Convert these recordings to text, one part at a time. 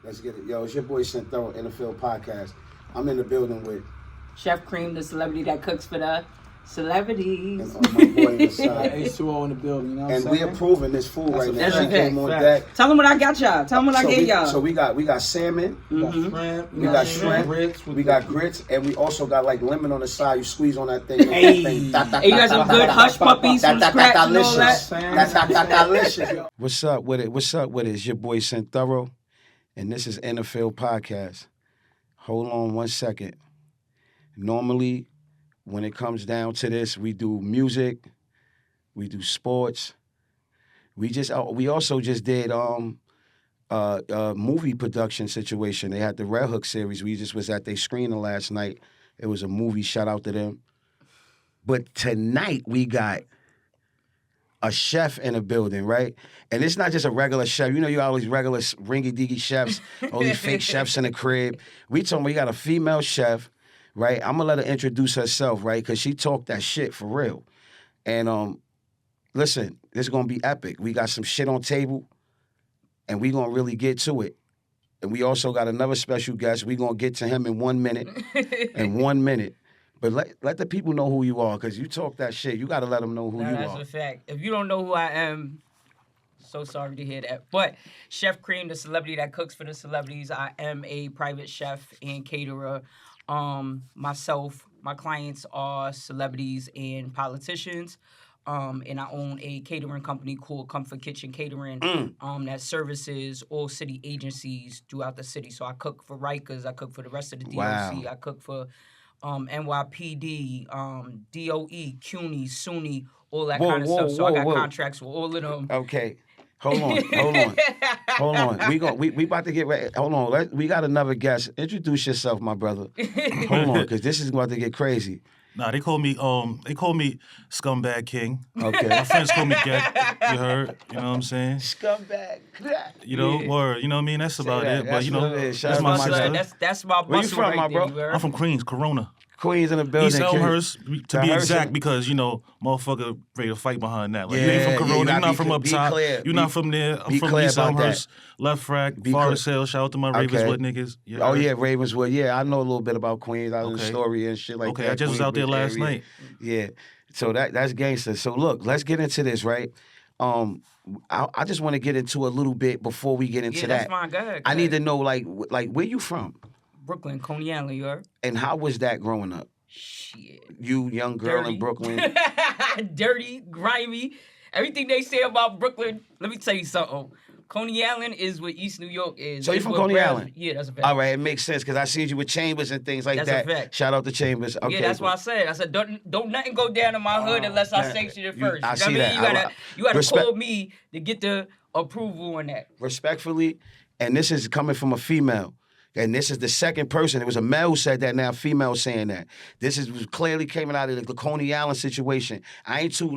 Let's get it. Yo, it's your boy Synthero in the Field Podcast. I'm in the building with Chef Cream, the celebrity that cooks for the celebrities. and my boy in the side. H2O in the building, you know what I'm And saying? we approving this food right now. That's She a came on fact. deck. Tell them what I got y'all. Tell them what I gave y'all. So we got salmon, We got shrimp, we got shrimp, grits, we got grits, and we also got like lemon on the side. You squeeze on that thing. Hey. Hey, you got some good hush puppies from scratch and all that. Delicious. What's up with it? What's up with it? It's your boy Synthero, and this is In the Field Podcast. Hold on one second. Normally, when it comes down to this, we do music, we do sports. We also just did movie production situation. They had the Red Hook series. We just was at their screening last night. It was a movie. Shout out to them. But tonight we got a chef in the building, right? And it's not just a regular chef. You know, you always regular ringy-dingy chefs, all these fake chefs in the crib. We got a female chef, right? I'm going to let her introduce herself, right? Because she talked that shit for real. And listen, this is going to be epic. We got some shit on table, and we going to really get to it. And we also got another special guest. We going to get to him in 1 minute. But let the people know who you are, because you talk that shit. You got to let them know who you That's are. a fact. If you don't know who I am, so sorry to hear that. But Chef Cream, the celebrity that cooks for the celebrities, I am a private chef and caterer. Myself, my clients are celebrities and politicians. And I own a catering company called Comfort Kitchen Catering that services all city agencies throughout the city. So I cook for Rikers, I cook for the rest of the DOC, Wow. I cook for NYPD, DOE, CUNY, SUNY, all that kind of stuff. So I got contracts with all of them. Okay. Hold on. We about to get ready. Hold on. We got another guest. Introduce yourself, my brother. Hold on, because this is about to get crazy. Nah, they call me Scumbag King. Okay. My friends call me Get. You heard? You know what I'm saying? Scumbag. You know, word. You know what I mean? That's about that. it. That's But you know, what it is. Shout that's out my to my sister. That's my Where you muscle from, right my bro? there, you heard? I'm from Queens, Corona. Queens in the building. East Elmhurst, to be Elmhurst. exact, because, you know, motherfucker ready to fight behind that. Like, you Yeah, ain't from yeah, Corona, you you're gotta not from up be top. clear. You're not from there. I'm be from clear East about Elmhurst, Left Frack, Be Forest clear. Hill. Shout out to my Okay. Ravenswood niggas. You Oh, heard? yeah, Ravenswood. Yeah, I know a little bit about Queens. I was in the Okay. story and shit like that. Okay, I just was out there Queensbridge last area. night. Yeah. So that's gangster. So look, let's get into this, right? I just want to get into a little bit before we get into Yeah, that. that's fine. Go ahead. I need to know, like where you from? Brooklyn, Coney Island, you heard? And how was that growing up? Shit. You, young girl Dirty. in Brooklyn. Dirty, grimy. Everything they say about Brooklyn, let me tell you something. Coney Island is what East New York is. So you It's from what Coney Brad- Island? Yeah, that's a fact. All right, it makes sense because I seen you with Chambers and things like That's a that. fact. Shout out to Chambers. Okay, Yeah, that's what I said. I said, don't nothing go down in my hood unless I man, sanction it you- first. I You know see what that. I mean? You gotta Respect- call me to get the approval on that. Respectfully, and this is coming from a female. And this is the second person. It was a male who said that, now a female saying that. This is clearly coming out of the Coney Island situation. I ain't too,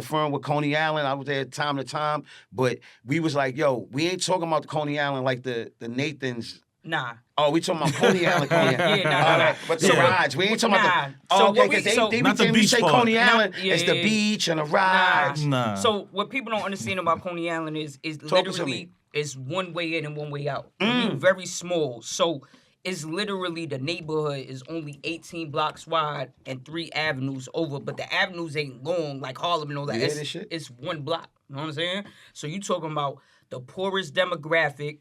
firm with Coney Island. I was there time to time. But we was like, yo, we ain't talking about the Coney Island like the Nathans. Nah. Oh, we talking about Coney Island, Coney Island. Yeah, nah, All nah. right, but the So- rides. We ain't talking about the... Nah. So Oh, okay, what we- because so- they Not the we beach say part. Coney Nah, Island, yeah, it's the yeah. beach and the rides. Nah. So what people don't understand about Coney Island is Talk to literally me. it's one way in and one way out. It's very small. So it's literally the neighborhood is only 18 blocks wide and 3 avenues over, but the avenues ain't long like Harlem and all that. You hear this shit? It's one block. You know what I'm saying? So you talking about the poorest demographic,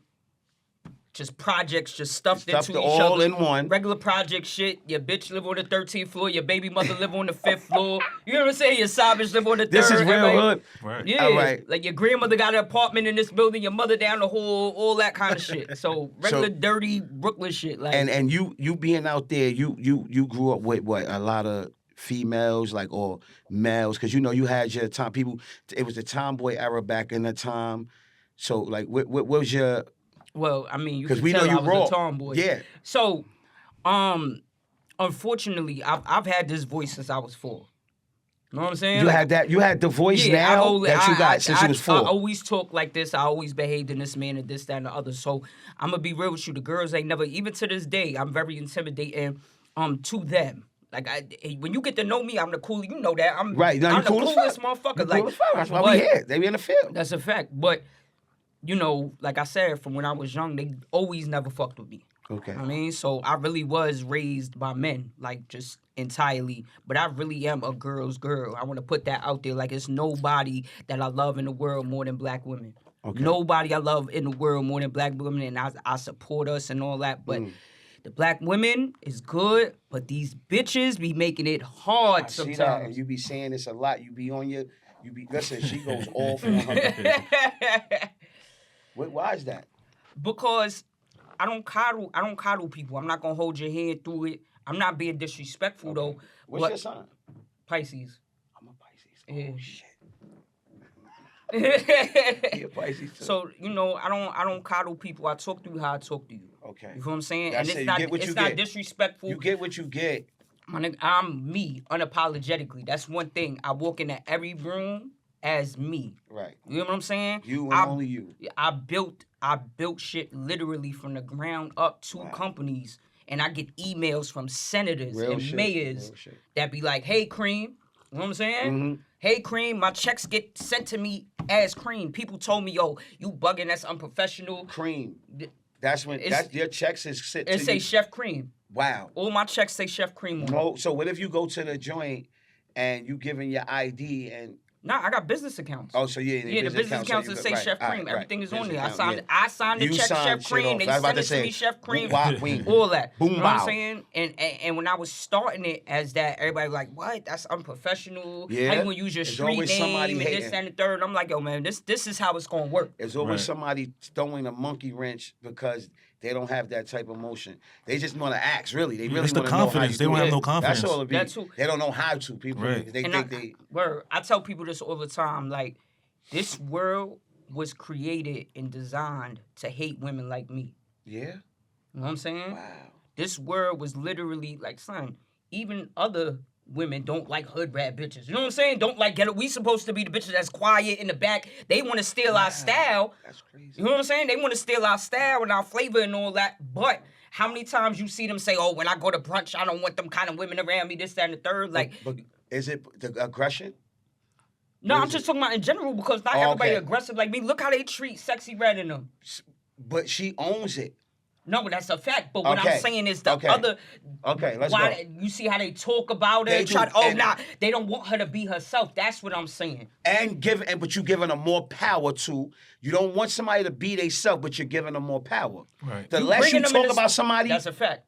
just projects just stuffed Stuffed into each all other. in one. Regular project shit. Your bitch live on the 13th floor. Your baby mother live on the 5th floor. You know what I'm saying? Your side bitch live on the 3rd. This is real Everybody- hood. Right. Yeah, All right. like your grandmother got an apartment in this building, your mother down the hall, all that kind of shit. So regular dirty Brooklyn shit. Like And you being out there, you grew up with what, a lot of females, like, or males, because you had your time. People, it was the tomboy era back in the time. So like, what was your? well, I mean, you 'Cause can we tell know you I was raw. a tomboy. Yeah. So, unfortunately, I've had this voice since I was 4. You know what I'm saying? You Like, had that. You had the voice now that you got since you was 4. I always talk like this. I always behaved in this manner, this, that, and the other. So I'm gonna be real with you. The girls ain't never, even to this day, I'm very intimidating to them. Like when you get to know me, I'm the coolest. You know that. I'm Right. Now I'm you the cool as coolest fuck. motherfucker. You Like cool as fuck. That's why but we here. They be in the field. That's a fact. But you know, like I said, from when I was young, they always never fucked with me. Okay. I mean, so I really was raised by men, like just entirely. But I really am a girl's girl. I want to put that out there. Like, it's nobody that I love in the world more than black women. Okay. Nobody I love in the world more than black women, and I support us and all that. But the black women is good, but these bitches be making it hard I sometimes. see that, and you be saying this a lot. You be on your, listen, she goes all for her. Why is that? Because I don't coddle people. I'm not gonna hold your hand through it. I'm not being disrespectful though. What's your sign? Pisces. I'm a Pisces. Yeah. Oh shit. Yeah, Pisces too. So, you know, I don't coddle people. I talk to you how I talk to you. Okay. You feel what I'm saying? That's and it. it's You not get what you not get. disrespectful. You get what you get. My nigga, I'm me, unapologetically. That's one thing. I walk into every room as me. Right. You know what I'm saying? You and only you. I built shit literally from the ground up, two companies, and I get emails from senators Real and shit. mayors Real shit. that be like, "Hey, Cream," you know what I'm saying? Mm-hmm. Hey, Cream, my checks get sent to me as Cream. People told me, "Yo, you bugging? That's unprofessional." Cream. That's when your checks is sent to It say you. Chef Cream. Wow. All my checks say Chef Cream on it. No. So what if you go to the joint and you giving your ID and Nah, I got business accounts. oh, so Yeah, the business accounts that say Chef Cream. Everything is on there. I signed the You check signed Chef shit Cream. off. They I was about sent to it to me say, Chef Cream. boom, wah, wing. All that. Boom, You know what bow. I'm saying? And when I was starting it as that, everybody was like, "What? That's unprofessional. Yeah. How you gonna use your There's street always name somebody and this hating. and the third?" I'm like, "Yo, man, this is how it's gonna work." There's always Right. somebody throwing a monkey wrench because they don't have that type of motion. They just want to ask, really. They really It's the want to know how you confidence. They do don't it. have no confidence. That's all it be. That too. They don't know how to. People, Right. they And think I tell people this all the time. Like, this world was created and designed to hate women like me. yeah. You know what I'm saying? Wow. This world was literally like, son, even other women don't like hood rat bitches. You know what I'm saying? Don't like ghetto. We supposed to be the bitches that's quiet in the back. They want to steal our style. That's crazy. You know what I'm saying? They want to steal our style and our flavor and all that. But how many times you see them say, "Oh, when I go to brunch, I don't want them kind of women around me," this, that, and the third. Like, But is it the aggression? no, what I'm is just it? talking about in general because not Oh, everybody okay. aggressive like me. Look how they treat Sexy Red in them. But she owns it. No, but that's a fact. But what Okay. I'm saying is the Okay. other. Okay, let's why go. you see how they talk about They it? do, Try to, and- they don't want her to be herself. That's what I'm saying. But you're giving them more power to. You don't want somebody to be themselves, but you're giving them more power. Right. The You less bringing you them in talk this- about somebody, That's a fact.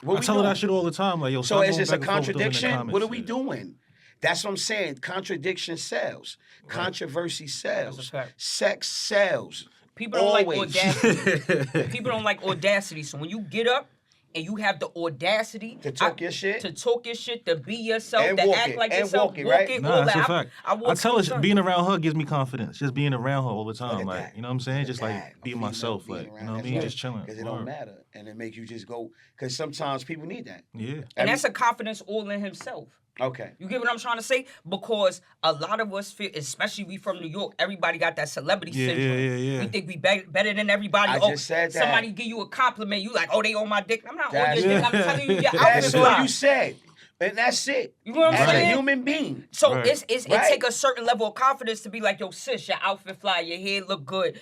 what I we tell her doing? that shit all the time. Like, yo, So stop is going this a back and forth with them in the contradiction? comments. What are we Yeah. doing? That's what I'm saying. Contradiction sells. Controversy sells. That's a fact. Sex sells. People don't like Always. audacity. People don't like audacity. So when you get up and you have the audacity To talk your shit? to talk your shit, to be yourself, And to walk act it, like and yourself, walk it, right? all Nah, that's that. a fact. I walk I tell through her the being around her gives me confidence. Just being around her all the time, at like that. you know what I'm saying. Just That, like a being female myself, being like you around, know what I that's mean. right. Just chilling. Because it don't Word. matter. And it make you just go. Because sometimes people need that. Yeah. And that's a confidence all in himself. Okay. You get what I'm trying to say? Because a lot of us feel, especially we from New York, everybody got that celebrity Yeah, syndrome. yeah. We think we better than everybody. I just said that. Somebody give you a compliment, you like, "Oh, they on my dick." I'm not on That's- your dick. I'm telling you your outfit That's all fly. you said. And that's it. You know what I'm As saying? a human being. So Right. it Right. take a certain level of confidence to be like, "Yo, sis, your outfit fly, your hair look good."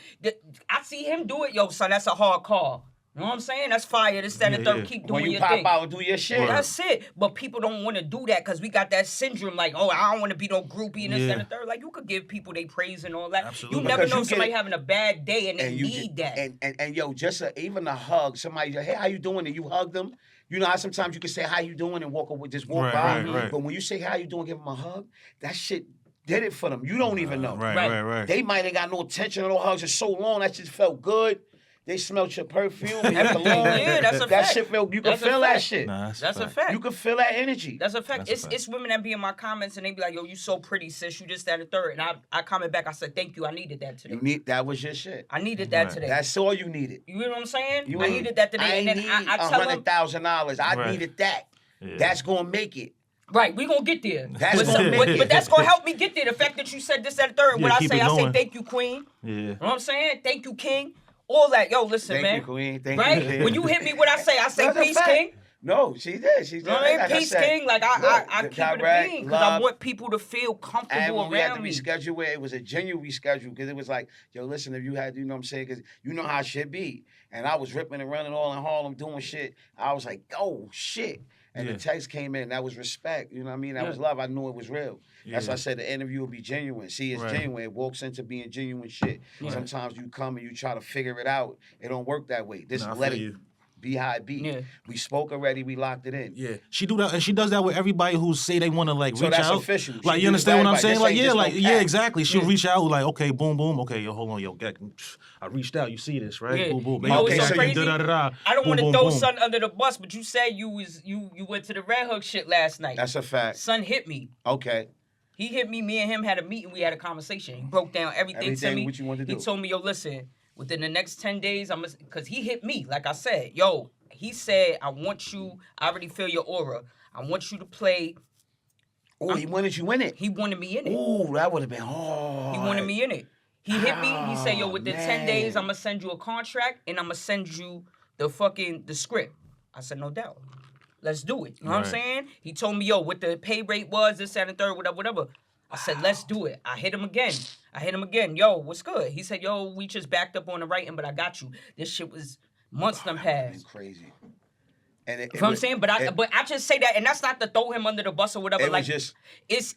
I see him do it, yo, son. That's a hard call. You know what I'm saying? That's fire. This, that, and the Yeah, third. yeah. Keep doing When you your pop thing. out and do your shit. That's it. But people don't want to do that because we got that syndrome like, "Oh, I don't want to be no groupie and this, that, and the third." Like, you could give people they praise and all that. Absolutely. You never Because know you get somebody it- having a bad day and they And you need just, that. and yo, just even a hug. Somebody, hey, how you doing? And you hug them. You know how sometimes you can say how you doing and walk away, just walk Right, by. right. But when you say how you doing, give them a hug. That shit did it for them. You don't even know. Right. They might ain't got no attention or no hugs. It's so long that just felt good. They smelled your perfume and your cologne. Yeah, that's a That fact. shit felt. You can That's a feel that fact. shit. Nah, That's a fact. You can feel that energy. That's a fact. That's a fact. It's women that be in my comments and they be like, "Yo, you so pretty, sis. You just that and the third." And I comment back. I said, "Thank you. I needed that today. That was your shit. I needed that Right. today." That's all you needed. You know what I'm saying? You I ain't- needed that today. I And ain't then need I tell them, $100,000. I Right. needed that. Yeah. That's gonna make it. right, we gonna get there. That's but, gonna make it. but that's gonna help me get there. The fact that you said this, that, and third. Yeah, What I keep say, it I say, going. "Thank you, Queen." Yeah. You know what I'm saying? Thank you, King. All that. Yo, listen, Thank man. you, Queen. Thank Right? you. When you hit me, what I say That's a peace, fact. King. No, she did. She did. You know what I mean? Like I Peace said, King. Like I keep it a direct, being because I love. want people to feel And comfortable when we had to around me. reschedule it was a genuine reschedule because it was like, yo, listen, if you had, you know what I'm saying, because you know how shit be. And I was ripping and running all in Harlem doing shit. I was like, oh, shit. And the text came in. That was respect. You know what I mean? That was love. I knew it was real. That's why I said the interview will be genuine. See, it's genuine. It walks into being genuine shit. Right. Sometimes you come and you try to figure it out. It don't work that way. This Nah, I let feel it you. be how it be. Yeah. We spoke already. We locked it in. Yeah, she do that, and she does that with everybody who say they want to like So reach that's out. official. She Like do you this understand with what I'm everybody. saying? This Like ain't yeah, just like no yeah, cap. exactly. She'll reach out like okay, boom, boom. Okay, yo, hold on, yo, I reached out. You see this, right? Yeah. Boom, boom. You know what's Okay, so so you crazy? da-da-da-da. I don't Boom, want to boom, throw boom. son under the bus, but you said you went to the Red Hook shit last night. That's a fact. Son hit me. Okay. He hit me. Me and him had a meeting. We had a conversation. He broke down everything to me. What you want to do. He told me, yo, listen, within the next 10 days, because he hit me, like I said. Yo, he said, I already feel your aura. I want you to play. Oh, he wanted you in it. He wanted me in it. Ooh, that would have been hard. He wanted me in it. He hit me. He said, yo, Oh, within 10 man. days, I'm going to send you a contract and I'm going to send you the script. I said, no doubt. Let's do it. You know what I'm Right. saying? He told me, yo, what the pay rate was, this, that, and third, whatever. I said, let's do it. I hit him again. Yo, what's good? He said, yo, we just backed up on the writing, but I got you. This shit was months done That would've been passed. crazy. And it, You know what I'm saying? But I just say that, and that's not to throw him under the bus or whatever. It Like was just.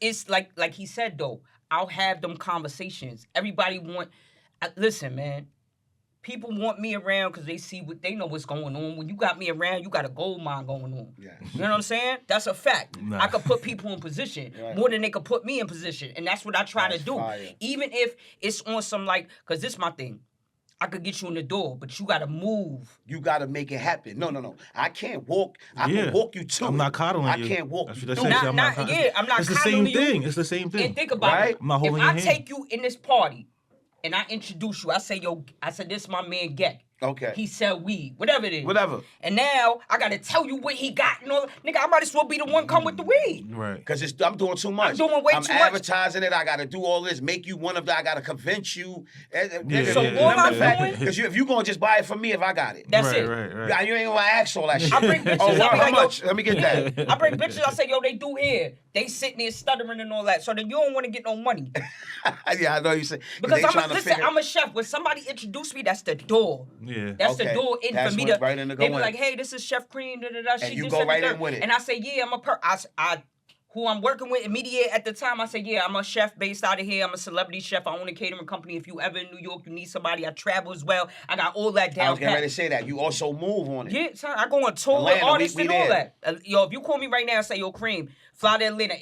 it's like he said though. I'll have them conversations. Everybody listen, man. People want me around because they know what's going on. When you got me around, you got a gold mine going on. Yes. You know what I'm saying? That's a fact. Nah. I could put people in position Right. more than they could put me in position, and that's what I try That's to do. fire. Even if it's on some because this is my thing. I could get you in the door, but you gotta move. You got to make it happen. No. I can't walk. I Yeah. can walk you to I'm it. not coddling I you. can't walk That's you what through they it. say. I'm not It's the same coddling you. thing. It's the same thing. And think about Right? it. I'm not holding if your I hand. take you in this party and I introduce you, I say, this is my man Geck. Okay. He sell weed, whatever it is. Whatever. And now I gotta tell you what he got and all. Nigga, I might as well be the one come with the weed. Right. Because I'm doing too much. I'm doing way too much. I'm advertising it. I got to do all this. Make you one of the. I got to convince you. So all I'm doing- Because if you going to just buy it from me if I got it. That's right, it. Right. You ain't going to ask all that shit. I bring bitches. Oh, I be how like, much? Let me get that. I bring bitches. I say, they do here. They sitting there stuttering and all that. So then you don't want to get no money. Yeah, I know you say. Because they trying to figure- I'm a chef. When somebody introduce me, that's the door. Yeah. That's the Okay. door in That's for me what- to. right in to They go be in. like, hey, this is Chef Cream. Da, da, da. She you just go said right the in with it. And I say, yeah, I'm who I'm working with immediate at the time. I say, yeah, I'm a chef based out of here. I'm a celebrity chef. I own a catering company. If you ever in New York, you need somebody. I travel as well. I got all that I down was getting ready pat. to say that. You also move on it. Yeah, son, I go on tour with Atlanta, artists we and all there. that. If you call me right now and say, yo, Cream, fly to Atlanta.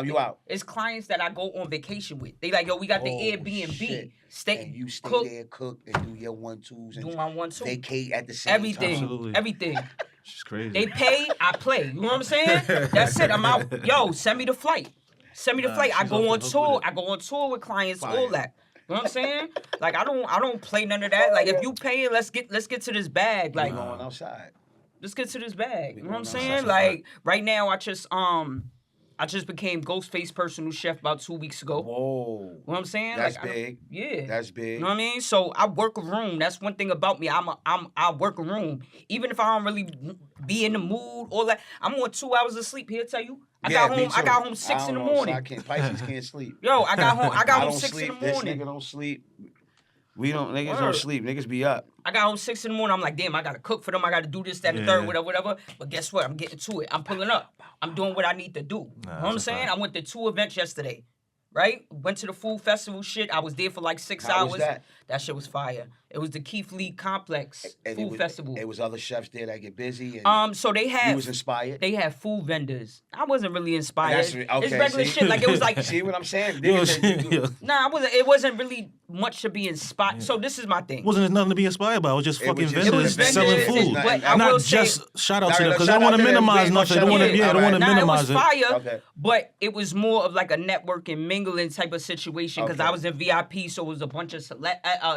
You out. It's clients that I go on vacation with. They like, yo, we got the Oh, Airbnb. shit. Stay, And you stay cook, there, cook, and do your 1-2s. do And my 1-2. vacate at the same Everything. time. Absolutely. Everything. She's crazy. They pay, I play. You know what I'm saying? That's it. I'm out. Yo, send me the flight. Send me the flight. I she's go off on the hook tour. with it. I go on tour with clients, Fire. all that. You know what I'm saying? Like I don't play none of that. Like if you paying, let's get to this bag. Like We going outside. let's get to this bag. You know what I'm going saying? outside. Like right now I just became Ghostface personal chef about 2 weeks ago. Whoa. You know what I'm saying? That's Like, big. Yeah. That's big. You know what I mean? So I work a room. That's one thing about me. I work a room. Even if I don't really be in the mood, all that. I'm on 2 hours of sleep. He'll tell you. I Yeah, got me home. I too. got home 6 I in the don't know, morning. so Pisces can't sleep. Yo, I got home. I got home don't 6 sleep. in the This morning. nigga don't sleep. Niggas Word. don't sleep. Niggas be up. I got home 6 in the morning. I'm like, damn, I gotta cook for them. I gotta do this, that, and the third, whatever. But guess what? I'm getting to it. I'm pulling up. I'm doing what I need to do. You know what I'm that's a saying? fact. I went to 2 events yesterday. Right? Went to the food festival shit. I was there for like 6 How hours. was that? That shit was fire. It was the Keith Lee Complex And Food Festival. It was other chefs there that get busy. And So they you had was inspired. they had food vendors. I wasn't really inspired. That's It's okay, regular see? shit. Like it was like See what I'm saying? Yo, Niggas yo. nah, it wasn't really much to be inspired. So this is my thing. Wasn't nothing to be inspired by. It was just It fucking was just- vendors it was selling vendors, food. but I will Not say- just shout out to them No, because shout I don't want out to to them. minimize We ain't nothing. I gonna don't want to. shout out Yeah, I to don't want them. to Nah, minimize it it. was fire, Okay. but it was more of like a networking, mingling type of situation because Okay. I was in VIP, so it was a bunch of So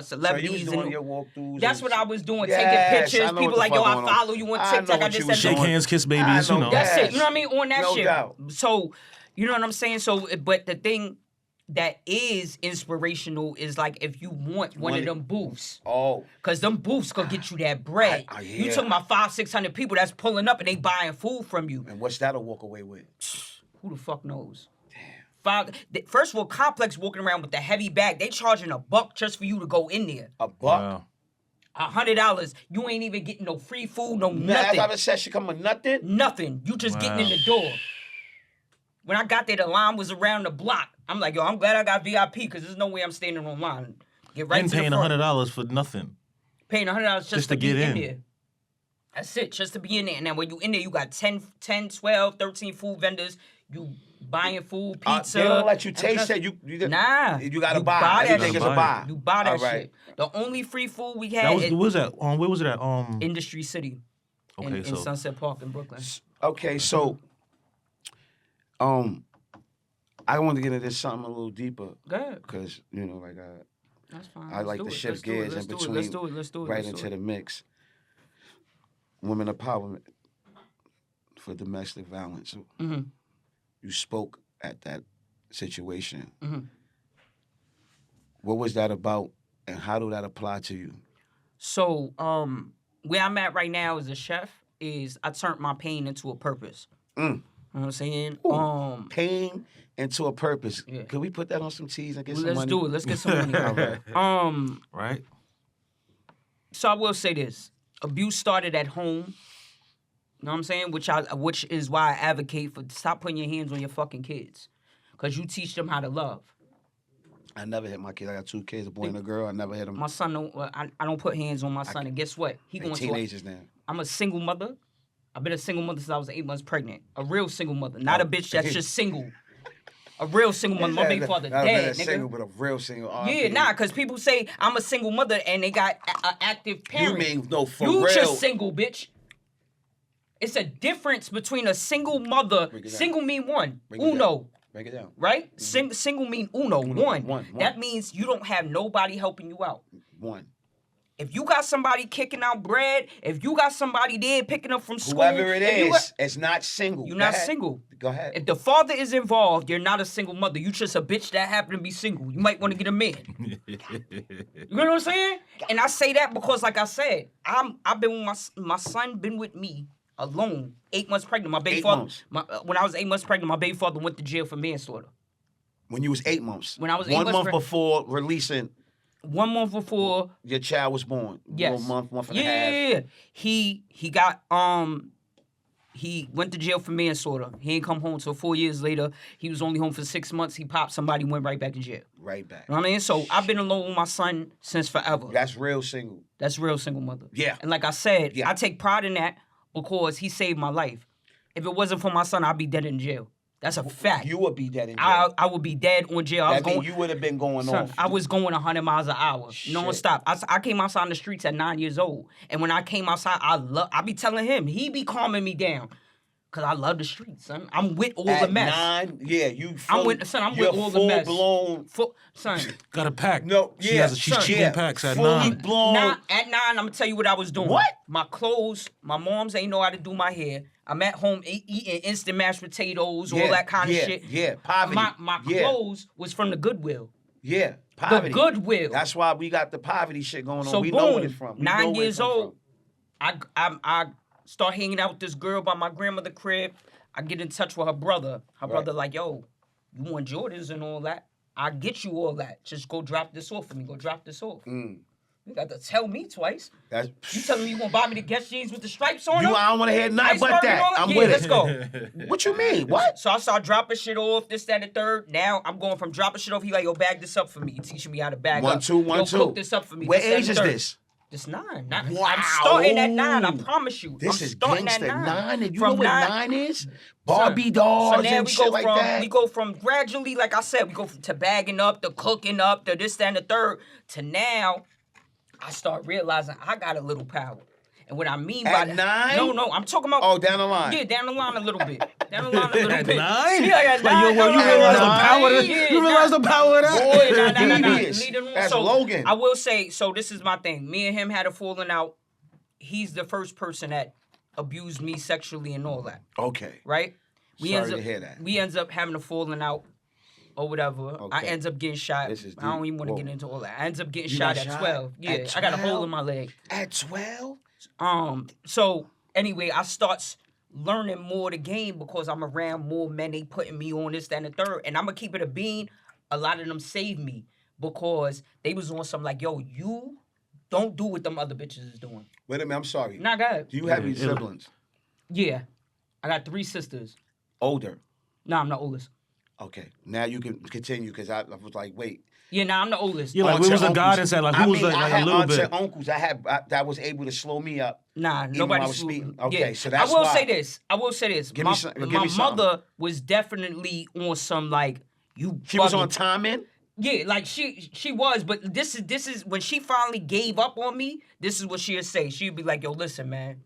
celebrities. you was doing and your walkthroughs. that's and what I was doing, Yes, taking pictures. I know People what like, the yo, fuck I going on. follow you on I know TikTok. I what just you said was Shake doing. hands, kiss I babies. You know know. that. That's it. You know what I mean? On that No shit. doubt. So, you know what I'm saying? So, but the thing, that is inspirational is like if you want one of them booths. Oh. Cause them booths gonna get you that bread. Yeah. You talking about 500-600 people that's pulling up and they buying food from you. And what's that'll walk away with? Who the fuck knows? First of all, Complex walking around with the heavy bag. They charging $1 just for you to go in there. $1? Wow. $100. You ain't even getting no free food, no Nah, nothing. I said she come with nothing. Nothing. You just getting in the door. When I got there, the line was around the block. I'm like, yo, I'm glad I got VIP because there's no way I'm standing on line. Get right And to the paying front. $100 for nothing. Paying $100 just to get be in in. there. That's it, just to be in there. And then when you in there, you got 10, 12, 13 food vendors. You buying food, pizza. They don't let you taste it. You Nah. You gotta You buy. buy that Everything shit. is a buy. You buy that All right. shit. The only free food we That had was, at what was that? Where was it at? Industry City in so Sunset Park in Brooklyn. Okay, so I want to get into something a little deeper. Go ahead. Because, you know, like That's fine. I like to shift gears in between Let's do it. right into the mix. Women empowerment for domestic violence. Mm-hmm. You spoke at that situation. Mm-hmm. What was that about, and how do that apply to you? So, where I'm at right now as a chef is I turned my pain into a purpose. You know what I'm saying? Ooh, pain into a purpose. Yeah. Could we put that on some teas and get some Let's money? do it. Let's get some money. All right. Right? So I will say this: abuse started at home. You know what I'm saying? Which is why I advocate for stop putting your hands on your fucking kids, because you teach them how to love. I never hit my kids. I got 2 kids, a boy and a girl. I never hit them. My son don't. I don't put hands on my son. And guess what? He They going to. teenagers now. I'm a single mother. I've been a single mother since I was 8 months pregnant. A real single mother, not a bitch that's just single. A real single mother. My baby father dead, nigga. Single, but a real single. Yeah, nah, because people say I'm a single mother and they got an active parent. You mean no for you real? just single, bitch. It's a difference between a single mother. Single mean one. Uno. Break it down. Right? Single mean uno. One. One. That means you don't have nobody helping you out. One. If you got somebody kicking out bread, if you got somebody there picking up from school, Whoever it is, it's not single. You're Go not ahead. single. Go ahead. If the father is involved, you're not a single mother. You just a bitch that happened to be single. You might want to get a man. You know what I'm saying? And I say that because, like I said, I've been with my son been with me alone, 8 months pregnant. My baby 8 father. months. When I was 8 months pregnant, my baby father went to jail for manslaughter. When you was 8 months. When I was 8 1 months month before releasing, 1 month before your child was born. Yes. 1 month and a half. Yeah. He got he went to jail for manslaughter. He ain't come home till 4 years later. He was only home for 6 months. He popped somebody, went right back to jail. Right back. You know what I mean? So I've been alone with my son since forever. That's real single. That's real single mother. Yeah. And like I said, Yeah. I take pride in that because he saved my life. If it wasn't for my son, I'd be dead in jail. That's a fact. You would be dead in jail. I would be dead on jail. That mean you would have been going Son, off. I was going 100 miles an hour. Non-stop. I came outside on the streets at 9 years old. And when I came outside, I be telling him, he be calming me down. Because I love the streets, son. I'm with all At the mess. 9, yeah, you. I'm with all the mess. Blown. Son. Got a pack. No, She's yeah, cheating packs at fully 9. blown. At 9, I'm going to tell you what I was doing. What? My clothes, my moms ain't know how to do my hair. I'm at home eating instant mashed potatoes, all that kind of shit. Yeah, poverty. My clothes was from the Goodwill. Yeah, poverty. The Goodwill. That's why we got the poverty shit going on. So We boom, know where it's from. We know 9 where it years come old, I start hanging out with this girl by my grandmother's crib. I get in touch with her brother. Her brother like, yo, you want Jordans and all that? I get you all that. Just go drop this off for me. Go drop this off. You got to tell me twice. That's, You telling me you gonna buy me the Guess jeans with the stripes on them? I don't want to hear nothing but Iceberg and all that. I'm Yeah, with let's it. go. What you mean? What? So I start dropping shit off, this, that, and the third. Now I'm going from dropping shit off. He like, yo, bag this up for me. He teaching me how to bag up. 1, 2. Cook this up for me. What this, that, age and is third. this? It's 9. Wow. I'm starting at 9. I promise you. This I'm is starting gangster. at 9, and you From know what 9 is? Barbie dolls so now and we shit go like from, that. We go from gradually, like I said, we go to bagging up, to cooking up, to this, that, and the third, to now I start realizing I got a little power. And what I mean by At that, 9? No, I'm talking about. Oh, down the line. Yeah, down the line a little bit. Down the line a little At bit. 9? Yeah, at 9. You realize the power of that? You realize the power of that? Boy, Nah. devious. Lead it on. That's So, Logan. I will say, so this is my thing. Me and him had a falling out. He's the first person that abused me sexually and all that. Okay. Right? Sorry to hear that. We ends up having a falling out. or whatever. I Okay. ends up getting shot. This is I don't deep. even want to Whoa. get into all that. I ends up getting You shot got at shot? 12. Yeah, At I got a hole 12? in my leg. At 12? So anyway, I starts learning more of the game because I'm around more men. They putting me on this, that, and the third. And I'm gonna keep it a bean. A lot of them saved me because they was on some like, yo, you don't do what them other bitches is doing. Wait a minute, I'm sorry. Nah, go ahead. Do you have Yeah, any yeah. siblings? Yeah, I got 3 sisters. Older. Nah, I'm the oldest. Okay. Now you can continue because I was like, wait. Yeah, nah, I'm the oldest. Yeah, like Aunts where was and the uncles. guidance at? Like I who was mean, like I a had little aunts bit? and uncles that was able to slow me up. Nah, Even when nobody I was slew- speaking. Okay, yeah. so that's I will why. say this. I will say this. Give my me some- give my me something. mother was definitely on some like you. She was bugging. on timing? Yeah, like she was, but this is when she finally gave up on me. This is what she'd say. She'd be like, "Yo, listen, man,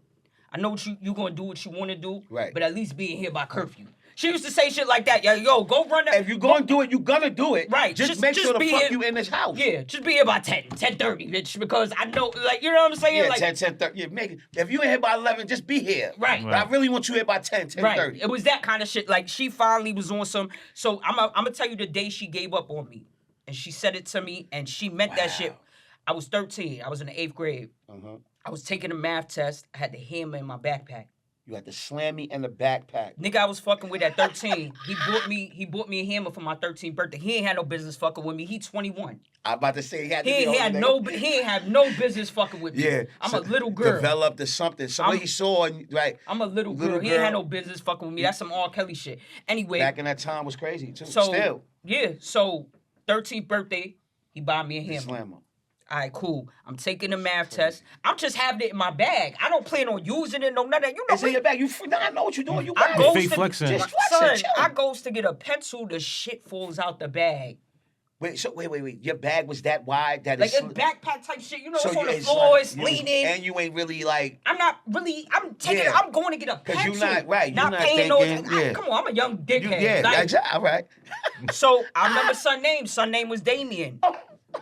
I know what you gonna do what you want to do, Right. But at least be in here by curfew." She used to say shit like that. Yo, go run that. If you gonna do it, you gonna do it. Right, Just just- make just sure the be fuck here- you in this house. Yeah, just be here by 10:30, bitch, because I know, like, you know what I'm saying? Yeah, like, 10:30. Yeah, make it. If you ain't here by 11, just be here. Right. But I really want you here by 10:30. Right. It was that kind of shit. Like she finally was on some. So I'm gonna tell you the day she gave up on me, and she said it to me, and she meant that shit. I was 13. I was in the 8th grade. Uh-huh. I was taking a math test. I had the hammer in my backpack. You had to slam me in the backpack. Nigga, I was fucking with at 13. He bought me a hammer for my 13th birthday. He ain't had no business fucking with me. He 21. I'm about to say he had to He be ain't have no business fucking with me. Yeah. I'm so a little girl. Developed or something. Somebing he saw, and, right? I'm a little girl. Little He ain't had girl. no business fucking with me. That's some R. Kelly shit. Anyway. Back in that time was crazy too. So Still. yeah, so 13th birthday, he bought me a hammer. Slammer. All right, cool. I'm taking a math test. I'm just having it in my bag. I don't plan on using it, no none of that. You know It's in your bag. I know what you're doing. You I got goes it. Fake to, flexing. Just flexing, son, chill. I goes to get a pencil. The shit falls out the bag. Wait. Your bag was that wide that Like it's it's backpack type shit. You know, so it's on the it's floor. like- It's you- leaning. and you ain't really like. I'm not really. I'm taking. Yeah. I'm going to get a 'Cause pencil. you not- right, you not paying thinking, no. yeah. Come on, I'm a young You, dickhead. yeah, Like, exactly. All right. so I remember son name. Son name was Damien.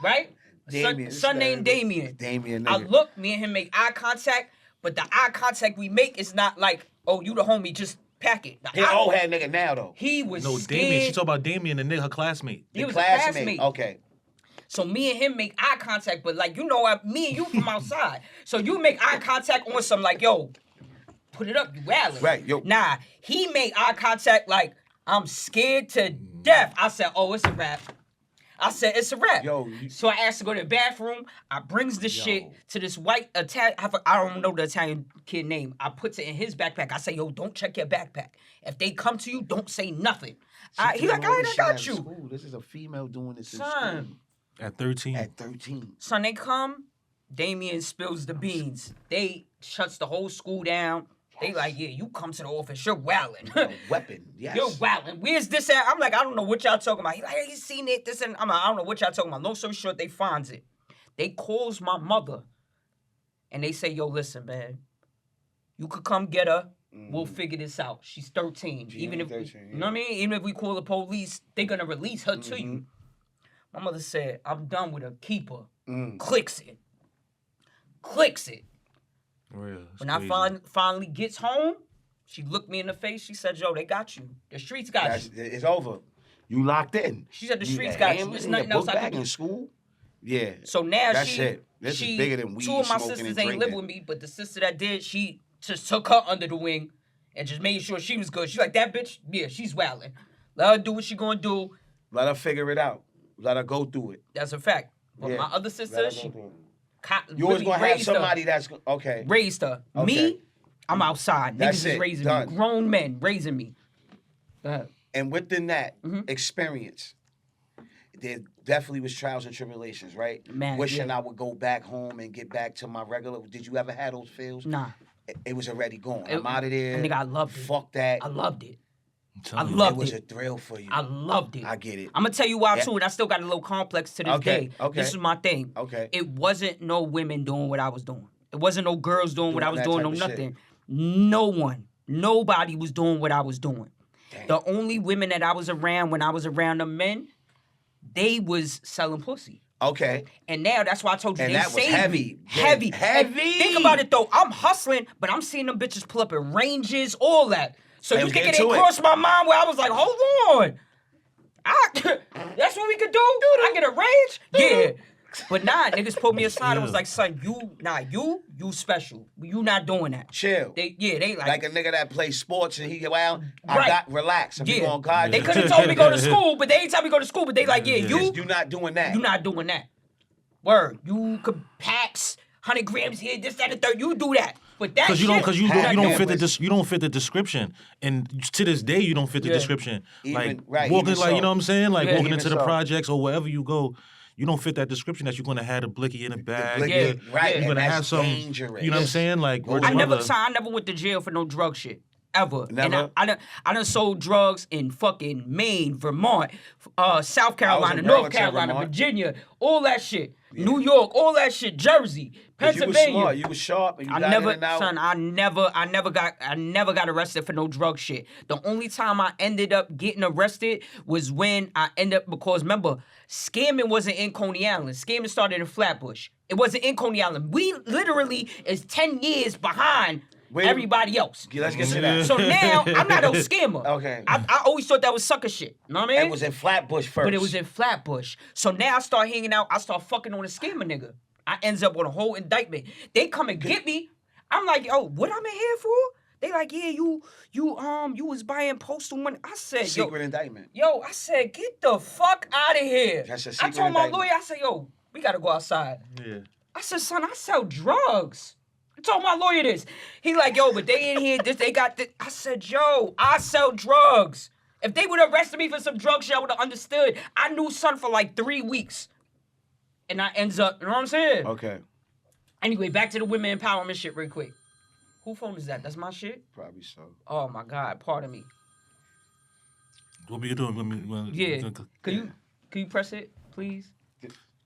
Right? Damien. Son named Damien. Damien. I Nigga. look, me and him make eye contact, but the eye contact we make is not like, oh, you the homie, just pack it. He an old head nigga now though. He was No, scared. Damien. She talking about Damien, the nigga, her classmate. He The was a classmate. Okay. So me and him make eye contact, but like, you know, me and you from outside. So you make eye contact on some like, yo, put it up, you wildin'. Right, yo. Nah, he made eye contact like, I'm scared to death. I said, oh, it's a wrap. I said, it's a wrap. Yo, So I asked to go to the bathroom. I brings the shit to this white Italian, I don't know the Italian kid name. I puts it in his backpack. I say, yo, don't check your backpack. If they come to you, don't say nothing. He like, all right, I got you. School. This is a female doing this in Son. school. At 13. At 13. Son, they come, Damien spills the beans. They shuts the whole school down. They like, yeah, you come to the office, you're wildin'. A weapon. Yes. You're wildin'. Where's this at? I'm like, I don't know what y'all talking about. He like, hey, you seen it? This and I'm like, I don't know what y'all talking about. Long story short, they finds it. They calls my mother, and they say, yo, listen, man, you could come get her. We'll figure this out. She's 13. Even if 13, you know what I mean? Even if we call the police, they're gonna release her to you. My mother said, I'm done with her. Keep her. Clicks it. Real. It's When I crazy. finally gets home, she looked me in the face. She said, yo, they got you. The streets got you. It's over. You locked in. She said the streets got got you. There's nothing else I can back do. in school. Yeah. So now That's she, it. This is bigger than weed, two of my smoking, sisters and ain't live drinking. with me, but the sister that did, she just took her under the wing and just made sure she was good. She's like, that bitch, yeah, she's wildin'. Let her do what she gonna do. Let her figure it out. Let her go through it. That's a fact. But Yeah. my other Let sister, her she go through it. really You always gonna have raised somebody her. that's okay. Raised her. Okay. Me, I'm outside. That's Niggas is it. raising Done. me. Grown men raising me. Go ahead. And within that Mm-hmm. experience, there definitely was trials and tribulations, right? Man, Wishing yeah. I would go back home and get back to my regular. Did you ever have those feels? Nah. It was already gone. It- I'm out of there. nigga, I loved it. Fuck that. I loved it. I'm telling I you. loved It was it. a thrill for you. I loved it. I get it. I'm gonna tell you why Yeah. too, and I still got a little complex to this Okay, day. okay. This is my thing. Okay. It wasn't no women doing what I was doing. It wasn't no girls doing what Doing I was that doing, type no of shit. nothing. No one. Nobody was doing what I was doing. Damn. The only women that I was around when I was around the men, they was selling pussy. Okay. And now that's why I told you And they that was saved heavy. me. Yeah, Heavy. heavy. And think about it though. I'm hustling, but I'm seeing them bitches pull up in ranges, all that. So They you was think it getting ain't to it. crossed my mind where I was like, hold on. That's what we could do? I get a range? Yeah. But nah, niggas pulled me aside and was like, son, you special. You not doing that. Chill. They like a nigga that plays sports and he Right. I got relax. Yeah. On God, They could have told me go to school, but they ain't tell me go to school, but they like, you not doing that. You not doing that. Word. You could packs, 100 grams here, this, that, and third. You do that. But that Because you don't fit the description, and to this day you don't fit the description. Even, walking, so. you know what I'm saying, like walking into the so. projects or wherever you go, you don't fit that description that you're gonna have a blicky in a bag. Right. You're gonna have some. Dangerous. You know what I'm saying? Like I never went to jail for no drug shit. Ever. Never? And I done sold drugs in fucking Maine, Vermont, South Carolina, in North Burlington, Carolina, Vermont. Virginia, all that shit. New York, all that shit. Jersey, Pennsylvania. You was smart. You was sharp. And you got never, in and out. son. I never got arrested for no drug shit. The only time I ended up getting arrested was when I ended up, because remember, scamming wasn't in Coney Island. Scamming started in Flatbush. It wasn't in Coney Island. We literally is 10 years behind everybody else. Yeah, let's get to that. So now I'm not a scammer. Okay. I always thought that was sucker shit. You know what I mean? It was in Flatbush first. But it was in Flatbush. So now I start hanging out. I start fucking on a scammer nigga. I ends up with a whole indictment. They come and get me. I'm like, yo, what I'm in here for? They like, yeah, you was buying postal money. I said, secret indictment. Yo, I said, get the fuck out of here. That's a I secret told my indictment. lawyer, I said, yo, we gotta go outside. Yeah. I said, son, I sell drugs. I told my lawyer this. He like, yo, but they in here, they got this. I said, yo, I sell drugs. If they would have arrested me for some drug shit, I would have understood. I knew son for like 3 weeks. And I ends up, you know what I'm saying? Okay. Anyway, back to the women empowerment shit real quick. Who phone is that? That's my shit? Probably so. Oh my God, pardon me. What you doing? Yeah. Can you press it, please?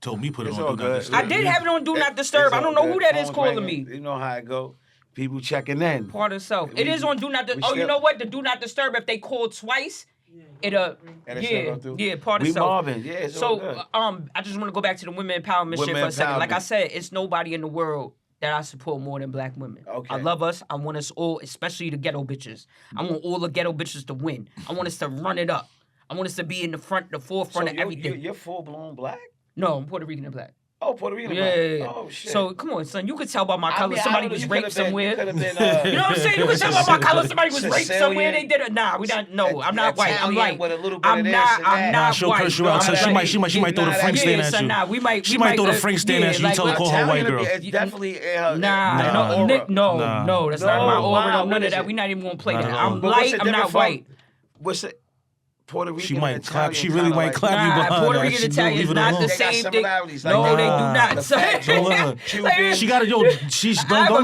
Told me put it It's on. all Do Not good. Disturb. I did have it on Do Not Disturb. I don't know who that is calling me. You know how it go. People checking in. Part of self. It is on Do Not Disturb. Oh, you still- know what? The Do Not Disturb, if they call twice, it'll, And it still go through? yeah, part of We self. mobbing. Yeah, it's all So, good. I just want to go back to the women empowerment shit Women for a second. Like I empowerment. said, it's nobody in the world that I support more than black women. Okay. I love us. I want us all, especially the ghetto bitches. I want all the ghetto bitches to win. I want us to run it up. I want us to be in the forefront of everything. You're full blown black? No, I'm Puerto Rican and black. Oh, Puerto Rican Yeah, black. yeah, yeah. Oh shit. So come on, son. You could tell by my I color mean, somebody I was you raped could've been- somewhere. You could have been. You know what I'm saying? You could tell by my color somebody was raped somewhere. They did it. Nah, we not. No, I'm not white. I'm Italian like, with a little bit I'm of this not. and I'm that. not She'll white. curse you bro. out. So I'm she might throw the Nah, Frank stain yeah, at son, you. nah, we might. She we might throw the Frank stain yeah, at you. You like, tell her call her Italian, white girl. It's definitely. Nah, Nah. no, Nick, no, that's not my No, aura. wow, None what of is that. it? We not even gonna play Not that. at all. I'm But what's light. the I'm difference not from- white. What's it? Puerto Rican. She might and clap. Italian She really kinda might like- clap you Nah, behind Puerto that. Rican She and do, Italian leave is it not alone. the They got same thing. similarities, like No, that. they do Nah. not. The son. fact, Don't let her. Cuban. She got to, don't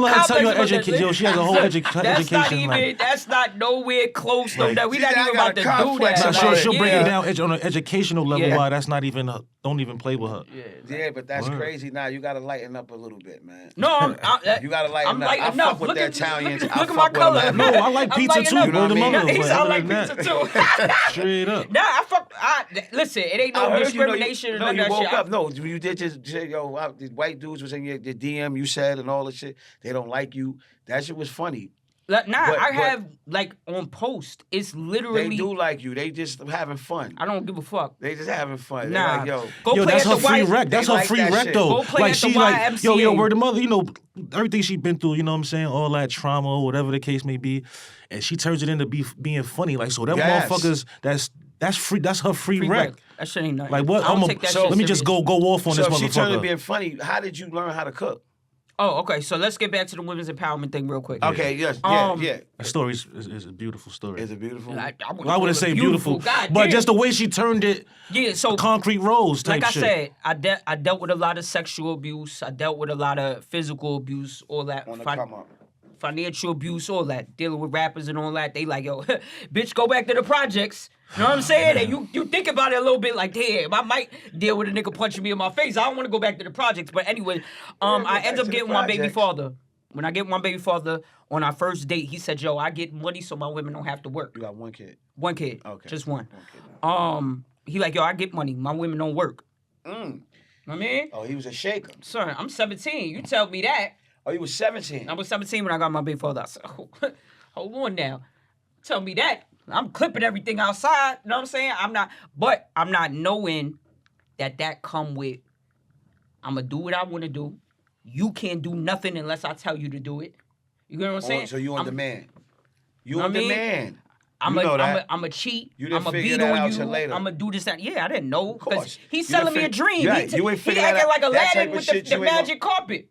let her tell you her education. Yo, she has a whole That's education. not even. That's not nowhere close though. Like- That we See, not I even got about a to do complex that. about Nah, it. she'll break yeah. it down on an educational level. Yeah. Why that's not even. Don't even play with her. Yeah, but that's Word. crazy. Now you gotta lighten up a little bit, man. No, You gotta lighten I'm up. light I enough. fuck with Look the at Italians. Look I at fuck my with them color. heavy. No, I like I'm pizza light too. enough. Word to You know what I mother. mean? He but said I other like than pizza that- too. Straight up. Nah, listen, it ain't I no heard discrimination. You know, and you none of that woke shit. up. No, you did just say, yo, the white dudes was in your DM. You said and all the shit. They don't like you. That shit was funny. Nah, But- I have like on post. It's literally. They do like you. They just having fun. I don't give a fuck. They just having fun. They Nah, like, yo. go Yo, play that's at her the free Y. rec. That's They her like free that rec shit. though. Go play Like at the she like, yo, YMCA. word to mother. You know, everything she been through. You know what I'm saying? All that trauma, or whatever the case may be, and she turns it into being funny. Like so, them Yes. motherfuckers. That's free. That's her free rec. Rec. That shit ain't nothing. Like what? I don't I'm take that so shit let me just serious. go off on So this if she turned to motherfucker. being funny, how did you learn how to cook? Oh, okay. So let's get back to the women's empowerment thing real quick. Okay, yes, yeah. That story is a beautiful story. Is it beautiful? I wouldn't say beautiful, God but damn. just the way she turned it, Yeah, so concrete rose type like I shit. said, I dealt with a lot of sexual abuse. I dealt with a lot of physical abuse, all that. On the come up. Financial abuse, all that. Dealing with rappers and all that. They like, yo, bitch, go back to the projects. You know what I'm saying? And you think about it a little bit like, damn, I might deal with a nigga punching me in my face. I don't want to go back to the projects. But anyway, I back end up to the getting my baby projects. father. When I get my baby father on our first date, he said, yo, I get money so my women don't have to work. You got one kid. One kid. Okay. Just one. One kid. He like, yo, I get money. My women don't work. Mm. You know what I mean? Oh, he was a shaker. Son, I'm 17. You tell me that. Oh, he was 17. I was 17 when I got my baby father. I said, hold on now. Tell me that. I'm clipping everything outside. You know what I'm saying? I'm not knowing that come with, I'm going to do what I want to do. You can't do nothing unless I tell you to do it. You know what I'm saying? So you on demand. You know on what I mean? demand. I'm You know that. a cheat. You I'm didn't a figure beat that on out you. till later. I'm gonna do this, that. Yeah, I didn't know. Of course. He's You didn't selling me a dream. Right. You ain't He figure that acting out. like That Aladdin type of with shit the you ain't magic carpet.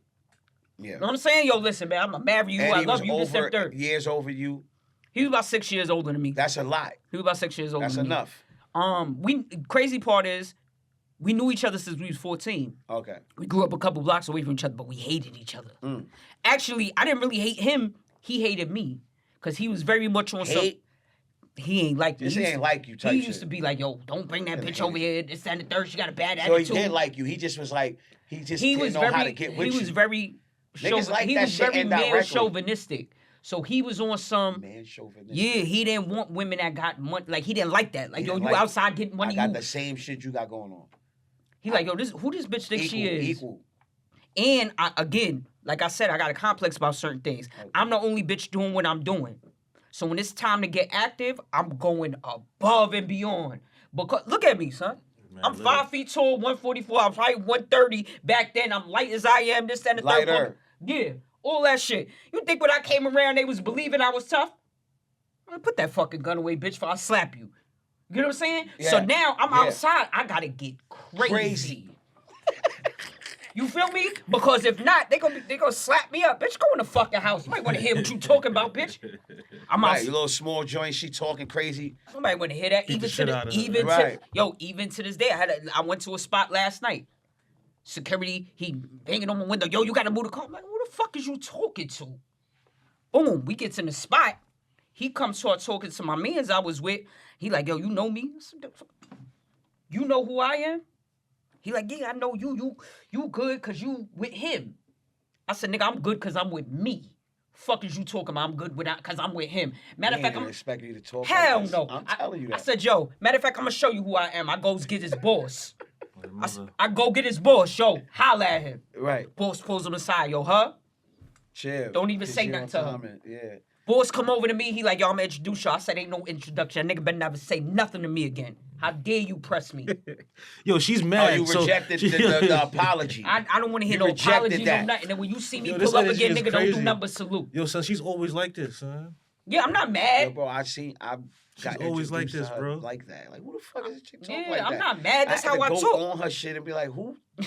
Yeah. You know what I'm saying? Yo, listen, man, I'm gonna marry you. And I he love was you. This and over third. years over you. He was about 6 years older than me. That's a lot. He was about 6 years older That's than enough. me. Crazy part is, we knew each other since we was 14. Okay. We grew up a couple blocks away from each other, but we hated each other. Actually, I didn't really hate him. He hated me. Because he was very much on some... He ain't like me. This ain't like you type He shit. used to be like, yo, don't bring that bitch over here. This and the third. She got a bad So attitude. he did like you. He just was like, he just He didn't was know very, how to get with you. he was very, Niggas like he that was shit very male indirectly. chauvinistic. So he was on some, Man, chauvinistic. yeah, he didn't want women that got money. Like, he didn't like that. Like, yo, you outside getting money. I got the same shit you got going on. He like, yo, who this bitch think she is? Equal. And, again, like I said, I got a complex about certain things. Okay. I'm the only bitch doing what I'm doing. So when it's time to get active, I'm going above and beyond. Because look at me, son. Man, I'm 5 feet tall, 144. I'm probably 130. Back then, I'm light as I am. This and the third. Lighter. Yeah, all that shit. You think when I came around, they was believing I was tough? Man, put that fucking gun away, bitch, before I slap you. You know what I'm saying? Yeah. So now I'm outside. I gotta get crazy. You feel me? Because if not, they gonna slap me up. Bitch, go in the fucking house. You might want to hear what you talking about, bitch. I'm out. Your little small joint, she talking crazy. Somebody want to hear that. Even to this day, I went to a spot last night. Security, he banging on my window. Yo, you gotta move the car. I'm like, who the fuck is you talking to? Boom, we get in the spot. He comes start talking to my mans I was with. He like, yo, you know me? You know who I am? He like, yeah, I know you. You good because you with him. I said, nigga, I'm good because I'm with me. Fuck is you talking about? I'm good because I'm with him. Matter of fact, I'm expect you to talk. Hell like no. I'm telling you that. I said, yo, matter of fact, I'm gonna show you who I am. I goes get his boss. I go get his boss. Yo, holla at him. Right. Boss pulls him aside. Yo, huh? Chill. Don't even say nothing to him. Yeah. Boss come over to me. He like, yo, I'm gonna introduce you. I said, ain't no introduction. That nigga better never say nothing to me again. How dare you press me? Yo, she's mad. Oh, you rejected the apology. I don't want to hear no apology, no nothing. And when you see me pull up again, nigga, don't do nothing but salute. Yo, son, she's always like this, son. Yeah, I'm not mad. Yo, bro, she's always like this, bro. Like that. Like, who the fuck is this chick talking like that? Yeah, I'm not mad. That's how I go talk. On her shit and be like, who? The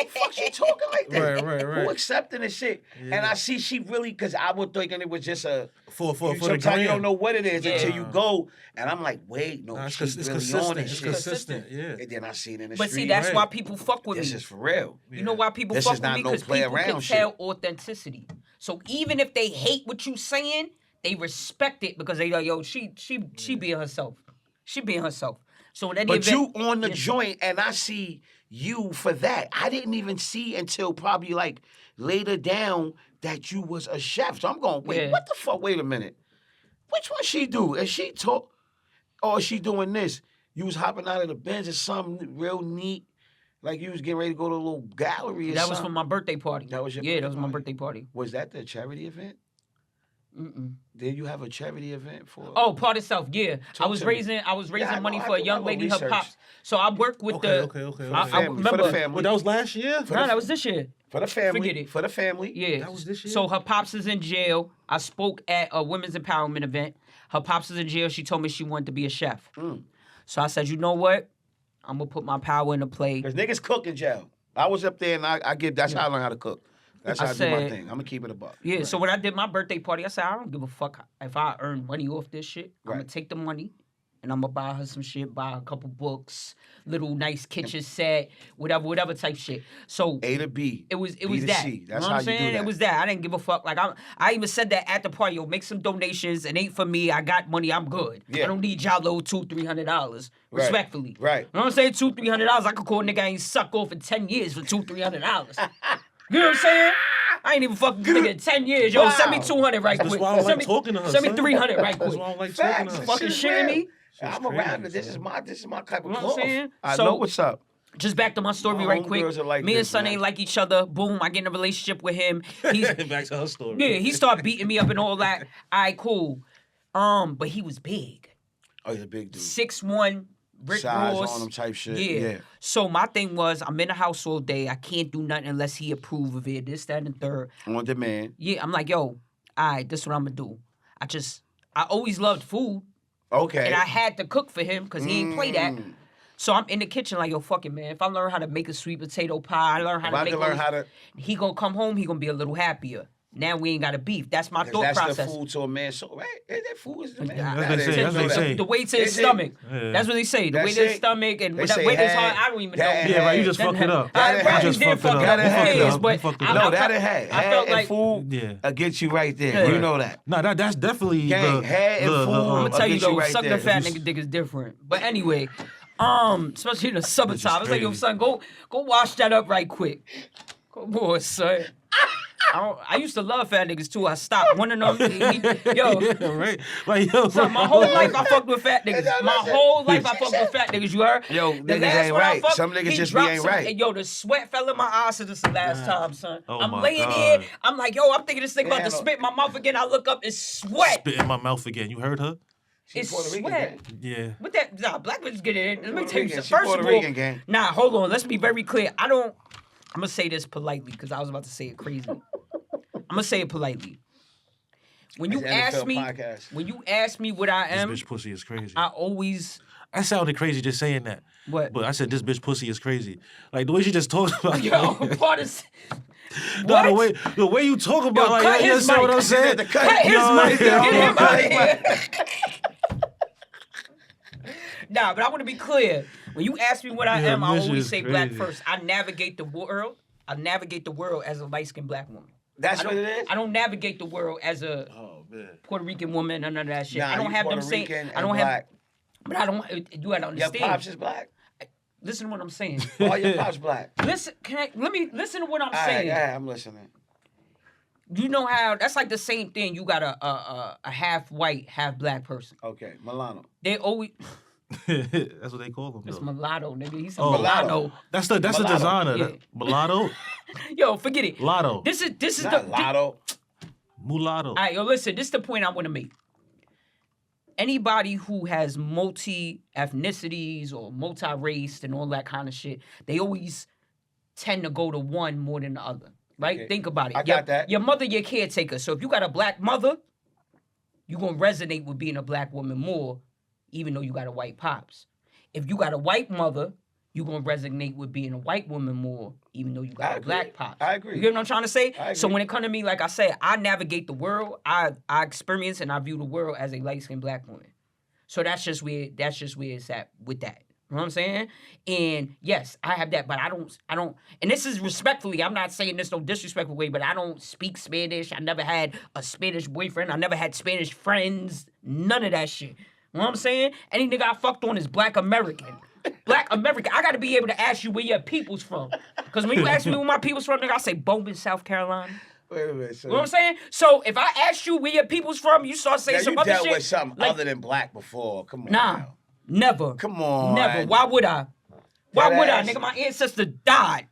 fuck she talking like that? Right. Who accepting the shit? Yeah. And I see she really, because I was thinking it was just a... For sometimes you don't know what it is until you go. And I'm like, wait, no, she's it's really consistent. on it. It's consistent, yeah. And then I see it in the But street. see, that's why people fuck with me. This is for real. You know why people fuck with me? Because people can tell authenticity. So even if they hate what you saying, they respect it because they like, yo, she being herself. She being herself. So in any event, you on the joint, and I see you for that. I didn't even see until probably like later down that you was a chef. So I'm going, wait, what the fuck? Wait a minute. Which one she do? Is she talk? Or is she doing this? You was hopping out of the Benz or something real neat. Like you was getting ready to go to a little gallery or something. That was for my birthday party. That was your that was my birthday party. Was that the charity event? Mm-mm. Did you have a charity event for? Oh, part itself, yeah. I was raising money for a young lady, her pops. So I work with Okay. I remember, for the family. Well, that was last year? No, that was this year. For the family. Forget it. For the family. Yeah. That was this year? So her pops is in jail. I spoke at a women's empowerment event. Her pops is in jail. She told me she wanted to be a chef. So I said, you know what? I'm going to put my power into play. Because niggas cook in jail. I was up there and that's how I learned how to cook. That's how I do my thing. I'm going to keep it a buck. Yeah, right. So when I did my birthday party, I said, I don't give a fuck if I earn money off this shit. I'm going to take the money and I'm going to buy her some shit, buy her a couple books, little nice kitchen set, whatever type shit. So A to B. It was B that. to C. That's you know how what I'm you saying? do that. It was that. I didn't give a fuck. Like I even said that at the party. Yo, make some donations. It ain't for me. I got money. I'm good. Yeah. I don't need y'all little $200-$300. Respectfully. Right. You know what I'm saying? $200-$300. I could call a nigga I ain't suck off in 10 years for $200-$300. You know what I'm saying? I ain't even fucking nigga in 10 years. Yo, send me 200 right quick. That's why I don't like talking to her. Send me 300 right quick. That's why I don't like talking to her. Fucking shitting me? I'm around it. This is my type of You know cloth. what I'm saying? I know what's up. Just back to my story right quick. Like me this, and Son man. ain't like each other. Boom, I get in a relationship with him. Back to her story. Yeah, he started beating me up and all that. All right, cool. But he was big. Oh, he's a big dude. 6'1", Rick Size Ross. on him type shit. Yeah. Yeah. So, my thing was, I'm in the house all day. Yeah. So, my thing was, I'm in the house all day. I can't do nothing unless he approve of it, this, that, and the third. On demand. Yeah, I'm like, yo, all right, this is what I'm going to do. I always loved food. Okay. And I had to cook for him because he ain't play that. Mm. So I'm in the kitchen like, yo, fuck it, man. If I learn how to make a sweet potato pie, I learn how If to I make can learn how to... he gonna come home, he gonna be a little happier. Now we ain't got a beef. That's my thought That's process. the food to a man's soul, right? That food is the man. That's what they say. That's what they say. The way to his Is it? stomach. Yeah. That's what they say. The That way to his shit- stomach and they that say way to his had- heart. I don't even know. that Yeah, right. You had- just fucked it up. I You probably just did fucked fuck it it up. up. You fucked it Yes, up. but You fucked it I- up. No, I that felt- it had. I felt Had like and food Yeah. get you right there. Yeah. You know that. Nah, that's definitely Gang, head and food. I'm gonna tell you get you though, right sucking there. a fat nigga dick is different. But anyway, especially in the summertime, it's like, yo, crazy. son, go wash that up right quick. Come on, son. I used to love fat niggas too. I stopped. One of them, yo. Yeah, right. Like, yo, So my whole life I fucked with fat niggas. My whole life I fucked with fat niggas. You heard? Yo, The niggas last ain't one I right. fucked, Some niggas he just dropped ain't some- right. and yo, the sweat fell in my eyes since the last time, son. Oh I'm my laying God. here. I'm like, yo, I'm thinking this thing about Yeah, to no. spit in my mouth again. I look up, it's sweat. spit in my mouth again. You heard her? It's Puerto Rican, sweat. gang. Yeah. What that? Nah, black bitches get it in. Let me Puerto tell you Rican. something. She First Puerto of all, Rican, gang. nah, hold on. Let's be very clear. I'm gonna say this politely because I was about to say it crazy. I'm gonna say it politely. When you It's an ask NFL me, podcast. when you ask me what I This am, bitch pussy is crazy. I always I sounded crazy just saying that. what? But I said this bitch pussy is crazy. Like the way she just talks about Yo, part of Nah, what? the way you talk about Yo, like cut you his understand mic. what I'm saying? Cut his Yo, mic. yo, Get him cut out of his here. Nah, but I want to be clear. When you ask me what I Yeah, am, I this always is say black crazy. first. I navigate the world. I navigate the world as a light-skinned black woman. That's I what don't, it is? I don't navigate the world as a Oh man. Puerto Rican woman or none of that shit. Nah, I don't you have them Puerto saying. Rican I don't and have. black. But I don't. You gotta Your understand. pops is black. Listen to what I'm saying. All your pops black. Listen. Let me listen to what I'm All right, saying. yeah, I'm listening. You know how that's like the same thing. You got a half white, half black person. Okay, Milano. They always That's what they call them. it's Though. mulatto, nigga. He's a Oh. mulatto. That's the Mulatto. designer. Yeah. That- Mulatto, Yo, forget it. Lotto, This is Not Lotto. mulatto. All right, yo, listen. This is the point I want to make. Anybody who has multi-ethnicities or multi-race and all that kind of shit, they always tend to go to one more than the other. Right? Okay. Think about it. I got that. Your mother, your caretaker. So if you got a black mother, you're going to resonate with being a black woman more, even though you got a white pops. If you got a white mother, you're going to resonate with being a white woman more, even though you got I a agree. black pops. I agree. You get what I'm trying to say? I So agree. when it comes to me, like I said, I navigate the world. I experience and I view the world as a light-skinned black woman. So that's just where it's at with that. You know what I'm saying? And yes, I have that, but I don't, and this is respectfully, I'm not saying this no disrespectful way, but I don't speak Spanish. I never had a Spanish boyfriend. I never had Spanish friends. None of that shit. You know what I'm saying? Any nigga I fucked on is black American. Black American. I gotta be able to ask you where your people's from. Because when you ask me where my people's from, nigga, I say Bowman, South Carolina. Wait a minute. So, You know what I'm saying? So if I ask you where your people's from, you start saying now some you other dealt shit. with something like, other than black before. Come on. Nah, now. never. Come on. Never. Why would I? Why That would I, ass. nigga? My ancestors died.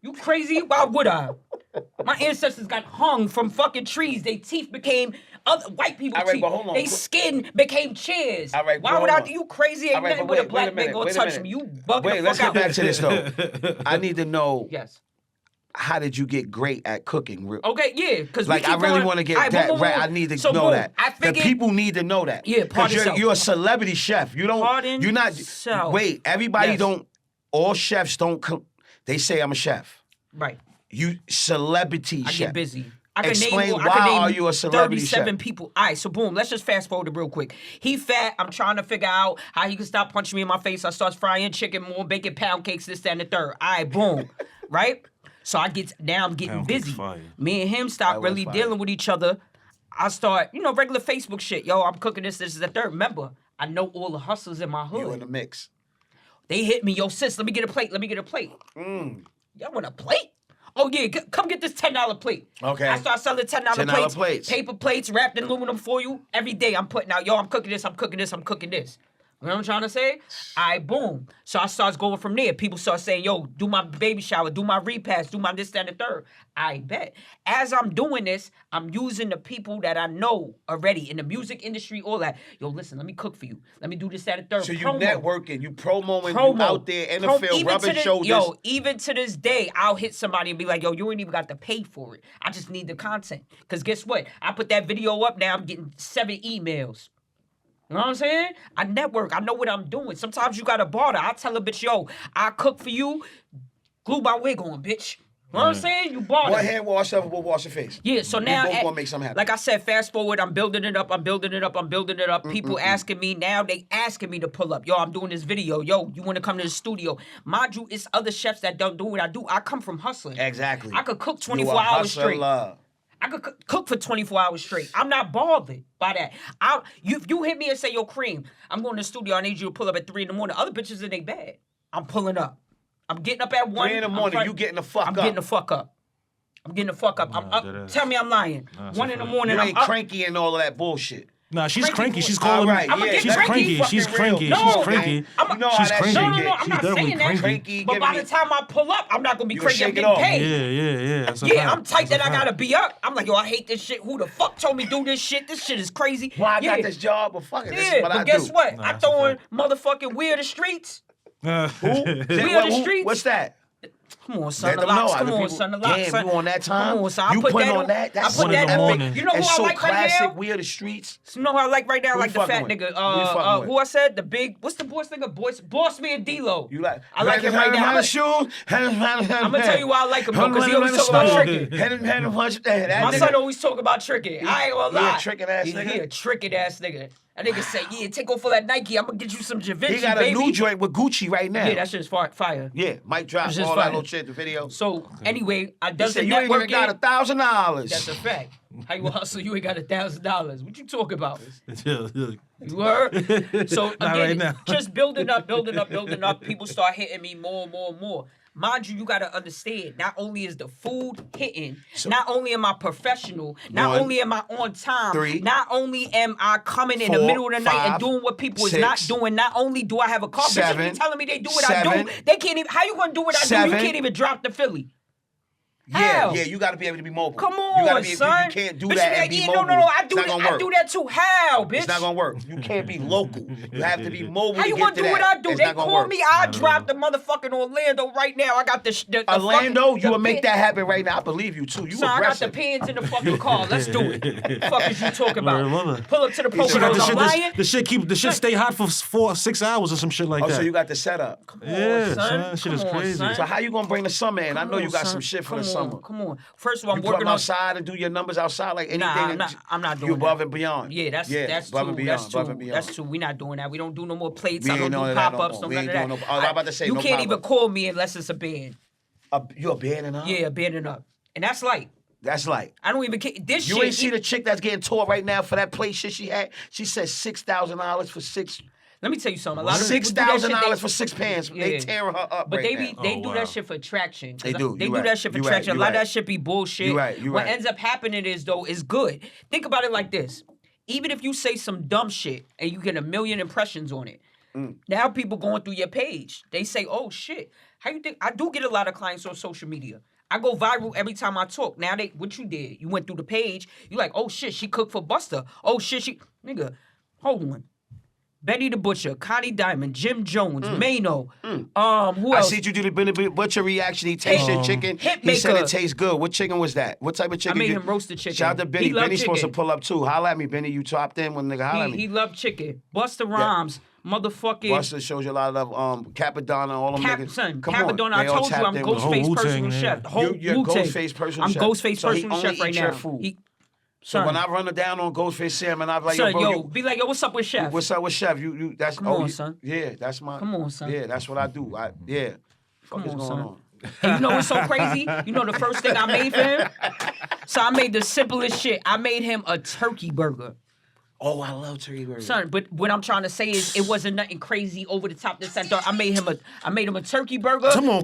You crazy? Why would I? My ancestors got hung from fucking trees. Their teeth became other white people's All right, teeth. but hold on. Their skin became chairs. All right, Why but would hold I? on. You crazy? Ain't All right, nothing but but a wait a black man minute, gonna wait a touch minute. me. You bugging Wait, the let's fuck get out. back to this though. I need to know Yes. how did you get great at cooking? Okay, yeah, because Like I really want to get that right. I need to so, know boom, that. I The figured, people need to know that. Yeah, pardon Because self. you're a celebrity chef. You don't. Pardon You're not. self. Wait, everybody Yes. don't. All chefs don't. They say I'm a chef. right. You celebrity I chef. get busy. I can Explain name, why I can name are you a celebrity 37 chef? people. All right, so boom, let's just fast forward it real quick. He fat. I'm trying to figure out how he can stop punching me in my face. I start frying chicken, more baking pound cakes, this, that, and the third. All right, boom. Right? So I'm getting Pound cake's busy. fire. Me and him That stop was really fire. dealing with each other. I start, regular Facebook shit. Yo, I'm cooking this is the third. Remember, I know all the hustlers in my hood. You in the mix. They hit me, yo, sis, let me get a plate. Y'all want a plate? Oh, yeah, come get this $10 plate. Okay. I start selling $10 $10 plates. Paper plates wrapped in aluminum foil. Every day I'm putting out, yo, I'm cooking this. You know what I'm trying to say? Boom. So I starts going from there. People start saying, yo, do my baby shower, do my repast, do my this, that, and the third. I bet. As I'm doing this, I'm using the people that I know already in the music industry, all that. Yo, listen, let me cook for you. Let me do this, that, and the third. So you Promo. networking, you promoing, you out there in the field, rubbing shoulders. Yo, even to this day, I'll hit somebody and be like, yo, you ain't even got to pay for it. I just need the content. Because guess what? I put that video up, now I'm getting 7 emails. You know what I'm saying? I network. I know what I'm doing. Sometimes you got to barter. I tell a bitch, yo, I cook for you. Glue my wig on, bitch. You know what I'm saying? You barter. One hand wash, other will wash your face. Yeah, so now, we both gonna make something happen. like I said, fast forward, I'm building it up. People asking me now, they asking me to pull up. Yo, I'm doing this video. Yo, you want to come to the studio? Mind you, it's other chefs that don't do what I do. I come from hustling. Exactly. I could cook You 24 a hours straight. hustler. I could cook for 24 hours straight. I'm not bothered by that. If you hit me and say, yo, Cream, I'm going to the studio. I need you to pull up at 3 in the morning. Other bitches in their bed. I'm pulling up. I'm getting up at 1. 3 in the morning, you getting the fuck up. I'm getting the fuck up. I'm up. Tell me I'm lying. 1 in the morning, You I'm ain't up. cranky and all of that bullshit. Nah, she's Cranky cranky. boy. She's calling All right, I'ma yeah, get she's cranky. cranky. She's Fucking real. cranky. No, She's man. cranky. You know how She's that cranky. shit No, get. I'm She's not definitely saying that. cranky. Cranky, But give by me- the time I pull up, I'm not gonna be You cranky. I'm shake it getting off. paid. Yeah. That's a Yeah, fact. I'm tight That's a that I fact. gotta be up. I'm like, yo, I hate this shit. Who the fuck told me do this shit? This shit is crazy. Why I yeah. got this job, but fuck it, this Yeah, is what but I guess do. what? Nah, I that's a throwing fact. motherfucking We Are the Streets. Who? We Are the Streets. What's that? Come on, son. Let The them know. locks. I Come know on, people- son. The locks. Damn, son. you on that time? Come on, son. I You put put that on that? That's I put 1 in that the on. morning. You know who It's I so like classic. right now? We Are the Streets. You know who I like right now? I Who like you the fat fucking with? nigga. Who you fucking with? Who I said? The big. What's the boss nigga? Boss me and D-Lo. You like? I like him right now. I'm gonna tell you why I like him though, because he always talk about tricking. My son always talk about tricking. I ain't gonna lie. He a tricking ass nigga? He a tricking ass nigga. That nigga say, yeah, take off all that Nike. I'm gonna get you some Givenchy, He got baby. a new joint with Gucci right now. Yeah, that shit's fire. Yeah, Mike drop That's all just that fire. little shit, the video. So anyway, I He does the said, you ain't even got networking. $1,000. That's a fact. How you hustle? You ain't got $1,000. What you talking about? Yeah. You heard? So Not again, right now. just building up. People start hitting me more. Mind you, you gotta understand. Not only is the food hitting, not only am I professional, not 1, only am I on time, 3, not only am I coming in the 4, middle of the night 5, and doing what people 6, is not doing. Not only do I have a car, bitches 7, be telling me they do what I 7, do. They can't even. How you gonna do what I do? 7. You can't even drop the Philly. Yeah, How? you got to be able to be mobile. Come you gotta on, be, son. You can't do Bitch, that be and like, be yeah, mobile. No, I do It's not that. gonna I work. do that too. How, bitch? It's not gonna work. You can't be local. You have to be mobile. How to you get gonna to do that. what I do? It's They not gonna call work. me. I drop the motherfucking Orlando right now. I got the Orlando, fucking, you will the make pin- that happen right now. I believe you too. You Son, I got the aggressive. pins in the fucking car. Let's do it. Fuck is you talking about? Word, mother. Pull up to the She She got Poconos. I'm lying. the shit stay hot for 4-6 hours or some shit like Oh, that. so you got the setup. Come on, Yeah, son. son, shit is Come on, crazy. son. So how you gonna bring the summer in? I Come know you on, got son. some shit for the Come summer. on, Come on. First of all, I'm You come working on. outside and do your numbers outside like anything. Nah, I'm not doing You above that. and beyond. Yeah, that's above too. and beyond. That's above too. and beyond. That's too. We not doing that. We don't do no more plates. We I don't ain't do none of that pop no ups. more. No We none ain't of doing that. no- I was about to say, you no can't even pop-ups. call me unless it's a band. You abandoning her? Yeah, banding up, and that's light. That's like. I don't even care. This You shit. ain't see the chick that's getting tore right now for that plate shit she had? She said $6,000 for Let me tell you something. A lot of people do that shit, $6,000 they- for 6 pans. They Yeah. tearing her up But right they now. they Oh, do wow. that shit for traction. They do. They You do right. that shit for You right. traction. You A lot of right. that shit be bullshit. You right. You what right. ends up happening is though is good. Think about it like this. Even if you say some dumb shit and you get 1 million impressions on it, now people going through your page. They say, "Oh shit, how you think?" I do get a lot of clients on social media. I go viral every time I talk. Now what you did? You went through the page. You like, "Oh shit, she cooked for Buster. Oh shit, nigga, hold on." Betty the Butcher, Connie Diamond, Jim Jones, Mano. Who I else? see you do the Benny Butcher reaction. He tasted chicken. He said Hitmaker. it tastes good. What chicken was that? What type of chicken? I made you- him roasted chicken. Shout out to Benny. He loved Benny's supposed to chicken. pull up too. Holla at me, Benny. You topped in when nigga holla at me. He loved chicken. Busta Rhymes, motherfucking Buster shows you a lot of love. Capadonna, all them niggas. Son, Come on. Capadonna. I They all told you tapped I'm in with whole Ghostface Wu-Tang, personal yeah. chef. The whole You're Wu-Tang. Ghostface personal I'm chef. Ghostface So he personal only chef right eat your now. food. So Son, when I run it down on Ghostface Sam and I'm like, son, yo, bro, be like, yo, what's up with Chef? what's up with Chef? You that's Come on, you, son. Yeah, that's my. Come on, son. Yeah, that's what I do. Fuck Come is on, going son. on? And you know what's so crazy? You know the first thing I made for him? So I made the simplest shit. I made him a turkey burger. Oh, I love turkey burger. Son, but what I'm trying to say is it wasn't nothing crazy over the top this and that. I made him a turkey burger. Come on.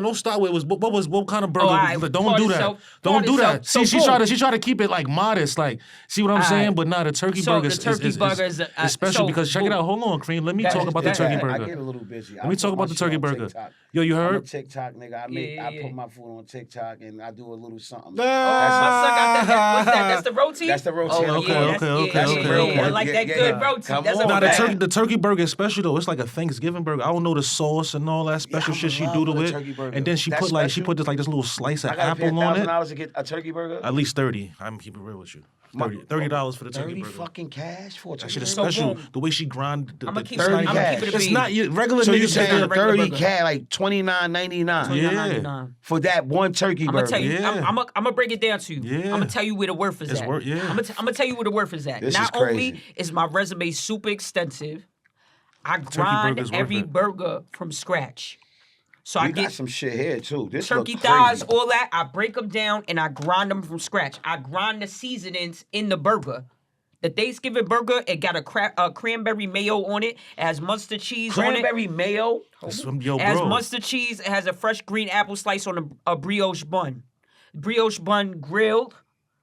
Don't start with what kind of burger? All right, Don't part do that. itself, Don't part do that. itself. See, So she tried to keep it like modest, like see what I'm saying? right. But not a turkey So burger. the turkey burger is special so because check it out. Hold on, Cream. Let me talk about the turkey I burger. get a little busy. Let me talk about the turkey burger. Yo, you I'm a heard? TikTok nigga. Yeah. I put my food on TikTok and I do a little something. My son got that. What's that? That's the roti? That's the roti. Oh, Okay, yeah, okay, that's okay, yeah, okay. I like that good roti. Come That's on. a Nah, bag. the turkey burger is special though. It's like a Thanksgiving burger. I don't know the sauce and all that special I'm shit she in do love to with a it. turkey burger. And then she That's put like special? this little slice of I gotta pay apple on it. $1,000 to get a turkey burger. At least 30. I'm keeping it real with you. $30 for the turkey 30 burger. fucking cash for a That turkey shit is burger? special. boom. The way she grind. I'ma keep it's it- not I'ma even- keep it a It's bean. not regular So you niggas. saying regular 30 burger. cat like $29.99 Yeah. $29.99. for that one turkey I'm burger? gonna tell you. Yeah. I'm gonna break it down to you. Yeah. I'm gonna tell you where the worth is It's at. worth- yeah. I'm gonna tell you where the worth is at. This Not is only crazy. is my resume super extensive, I burger's grind worth every it. burger from scratch. So I We got get some shit here too. This turkey look thighs, crazy. all that. I break them down and I grind them from scratch. I grind the seasonings in the burger. The Thanksgiving burger, it got a cranberry mayo on it. It has mustard cheese on it. Cranberry mayo. Yo, It has bro. mustard cheese. It has a fresh green apple slice on a brioche bun. Brioche bun grilled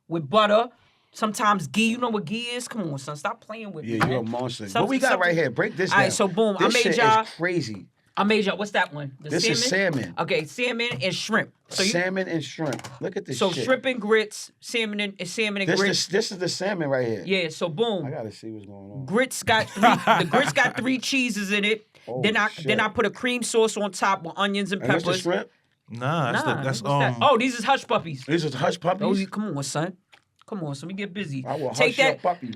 with butter. Sometimes ghee. You know what ghee is? Come on, son. Stop playing with me. Yeah, you're a man. monster. Some- What we got something- right here? Break this down. All right, so boom. This I made shit y'all. is crazy. I made y'all. What's that one? The This salmon? is salmon. Okay, salmon and shrimp. So Salmon and shrimp. Look at this so shit. shrimp and grits, salmon and grits. This is the salmon right here. Yeah. So boom. I gotta see what's going on. Grits got the grits got 3 cheeses in it. Oh, then shit. I put a cream sauce on top with onions and And this peppers. the shrimp? Nah, that's What's that? Oh, these is hush puppies. This is hush Oh, puppies? you come on, son. Come on, son. We get busy. I will Take hush your that, puppy.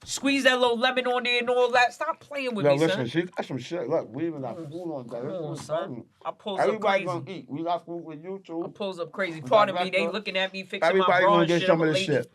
squeeze that little lemon on there and all that. Stop playing with Yo, me, listen, son. she got some shit. Look, we even got food on that. Come on, This is son. something. I pulls up Everybody crazy. gonna eat. We got food with you too. I pulls up crazy. got Pardon me. They breakfast. looking at me fixing Everybody my bra gonna and get shit. some I'm of a this lady. shit.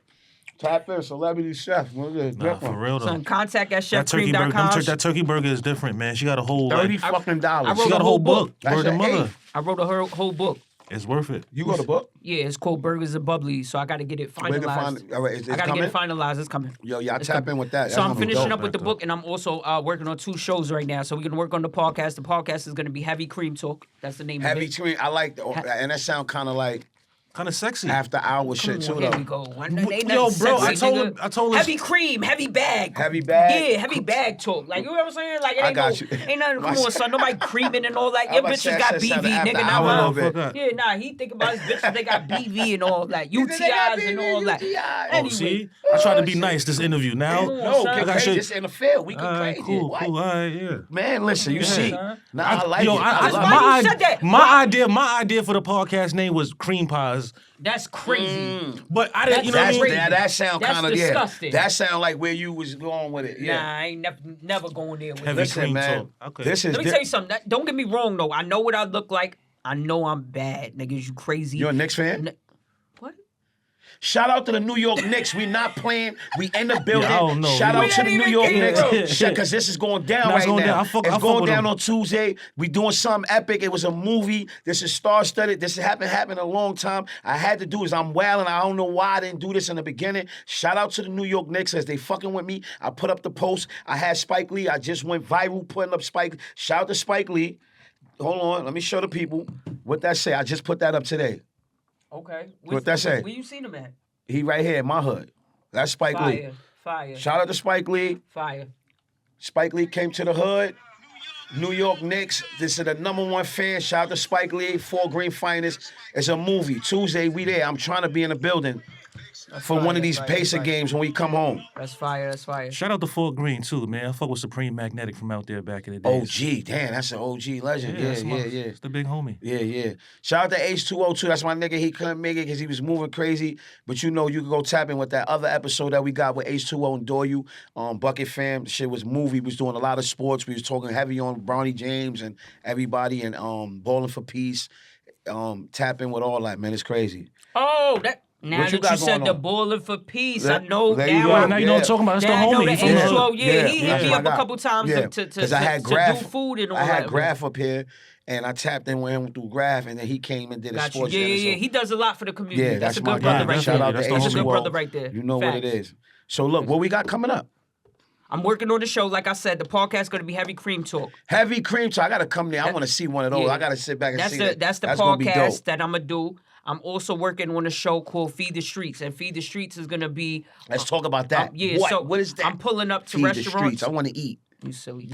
Tap in, celebrity chef. Look at Nah, for different. real though. Son, contact at That turkey burger, chefcream.com. that turkey burger is different, man. She got a whole $30 like, fucking dollars. I she wrote got a whole book. That's Word of an mother. eighth. I wrote a whole book. It's worth it. You got a book? Yeah, it's called Burgers and Bubbly, so I got to get it Where you can finalized. find? All right, it's I got to coming. get it finalized. It's coming. Yo, y'all It's tap coming. in with that. So That's I'm gonna be finishing dope. up with the book, and I'm also working on 2 shows right now. So we're gonna work on the podcast. The podcast is gonna be Heavy Cream Talk. That's the name Heavy of it. Cream. I like that, and that sound kind of like Kind of sexy. after hour shit Come too on, here we though. go. Yo, bro, I told her. Heavy cream, heavy bag. Heavy bag? Yeah, heavy bag talk. Like, you know what I'm saying? Like, it I ain't got no, you. ain't nothing. Come on, son. Nobody creaming and all that. I'm Your about to bitches say, got I said BV, something nigga. after Not hour a mine. little bit. Yeah, nah, he think about his bitches. They got BV and all that. They got UTIs and BV, all that. UTIs. Anyway. See, I tried to be nice this interview. Now, Come on, No, son. get got crazy. shit. It's in the field. We all can right, crazy. cool, What? cool, all right, yeah. Man, listen, you Yeah, see. son. Nah, I like Yo, it. I That's love why it. you said that. my idea for the podcast name was Cream Pies, That's crazy. but I didn't. You know what I That's, mean? crazy. that sound That's kind of disgusting. That sound like where you was going with it. Yeah. Nah, I ain't never going there with Heavy it. Listen, cream man. talk. Okay. This is. Let me tell you something. Don't get me wrong, though. I know what I look like. I know I'm bad, niggas. You crazy. You a Knicks fan? What? Shout out to the New York Knicks. We not playing. We in the building. I don't know. Shout We out to the ain't New even York getting Knicks. broke. Because this is going down Nah, it's right going now. down. I fuck It's with going down them. on Tuesday. We doing something epic. It was a movie. This is star-studded. This happened a long time. I had to do is I'm wilding. I don't know why I didn't do this in the beginning. Shout out to the New York Knicks as they fucking with me. I put up the post. I had Spike Lee. I just went viral putting up Spike. Shout out to Spike Lee. Hold on. Let me show the people what that say. I just put that up today. Okay. What that say? Where you seen him at? He right here in my hood. That's Spike Lee. Fire. Shout out to Spike Lee. Fire. Spike Lee came to the hood. New York Knicks. This is the #1 fan. Shout out to Spike Lee. 4 Green Finest. It's a movie. Tuesday, we there. I'm trying to be in the building for one of these Pacer games when we come home. That's fire. That's fire. Shout out to Fort Green too, man. I fuck with Supreme Magnetic from out there back in the day. OG. Damn, that's an OG legend. Yeah, that's yeah, my- yeah. It's the big homie. Yeah. Shout out to H202. That's my nigga. He couldn't make it because he was moving crazy. But you know, you can go tap in with that other episode that we got with H2O and Doyle. Bucket Fam. The shit was movie. We was doing a lot of sports. We was talking heavy on Bronny James and everybody and Bowling for Peace. Tap in with all that, man. It's crazy. Oh, that. Now What you that got you said going the on? Bowling for Peace, There- I know there you now. go. Yeah, now you know what I'm talking about. That's the Now I know homie. the He from the H2O. hood. Yeah, he hit that's me my up a guy. couple times Yeah, to 'cause I had do Graph. food and all I that. had Graph up here, and I tapped in with him through Graph, and then he came and did a Got you. sports Yeah, dinner. yeah, yeah. So, He does a lot for the community. yeah, that's a my good brother guy. right Shout there. out to That's That's a H2O. good brother right there. You know what it Facts. is. So look, what we got coming up? I'm working on the show. Like I said, the podcast going to be Heavy Cream Talk. Heavy Cream Talk. I gotta come there. I want to see one of those. Yeah. I gotta sit back and see that. That's the gonna be dope. podcast that I'm going to do. I'm also working on a show called Feed the Streets, and Feed the Streets is going to be... Let's talk about that. yeah, what? so What is that? I'm pulling up to Feed the restaurants. streets. I want to eat. You silly.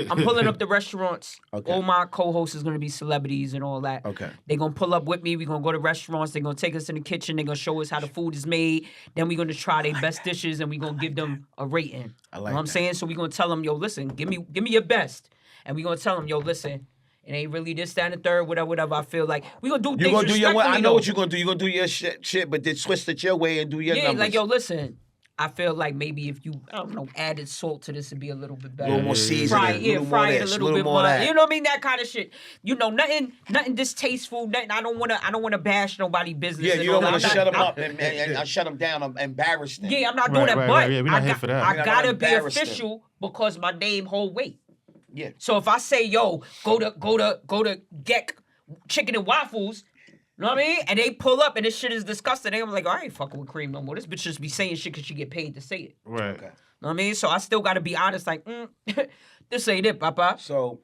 I'm pulling up the restaurants. Okay. All my co-hosts is gonna be celebrities and all that. Okay. They're gonna pull up with me. We're gonna go to restaurants. They're gonna take us in the kitchen. They're gonna show us how the food is made. Then we're gonna try their best dishes and we're gonna give them a rating. I like You know what I'm that. saying? So we're gonna tell them, yo, listen, give me your best. And we're gonna tell them, yo, listen, it ain't really this, that, and the third, whatever I feel like. We're gonna do You things gonna do your way. I respectfully, know though. what you're gonna do. You're gonna do your shit, but then twist it your way and do your Yeah, numbers. like, yo, listen. I feel like maybe if you, I don't know, added salt to this, it'd be a little bit a better. little more seasoning, Fry, a little more fry it a this, little bit more more. that. You know what I mean? That kind of shit. You know, nothing distasteful. Nothing. I don't wanna bash nobody's business. Yeah, and you all don't that. want to I'm shut not- them up I'm- and shut them down. I'm embarrassed. Them. Yeah, I'm not doing that, Right, but right, yeah, we not I, here for that. I We're not gotta gonna be embarrass them. official because my name hold weight. Yeah. So if I say, yo, go to Geck Chicken and Waffles. You know what I mean? And they pull up and this shit is disgusting. I'm like, I ain't fucking with Cream no more. This bitch just be saying shit because she get paid to say it. Right. Okay. You know what I mean? So I still got to be honest, like, this ain't it, papa. So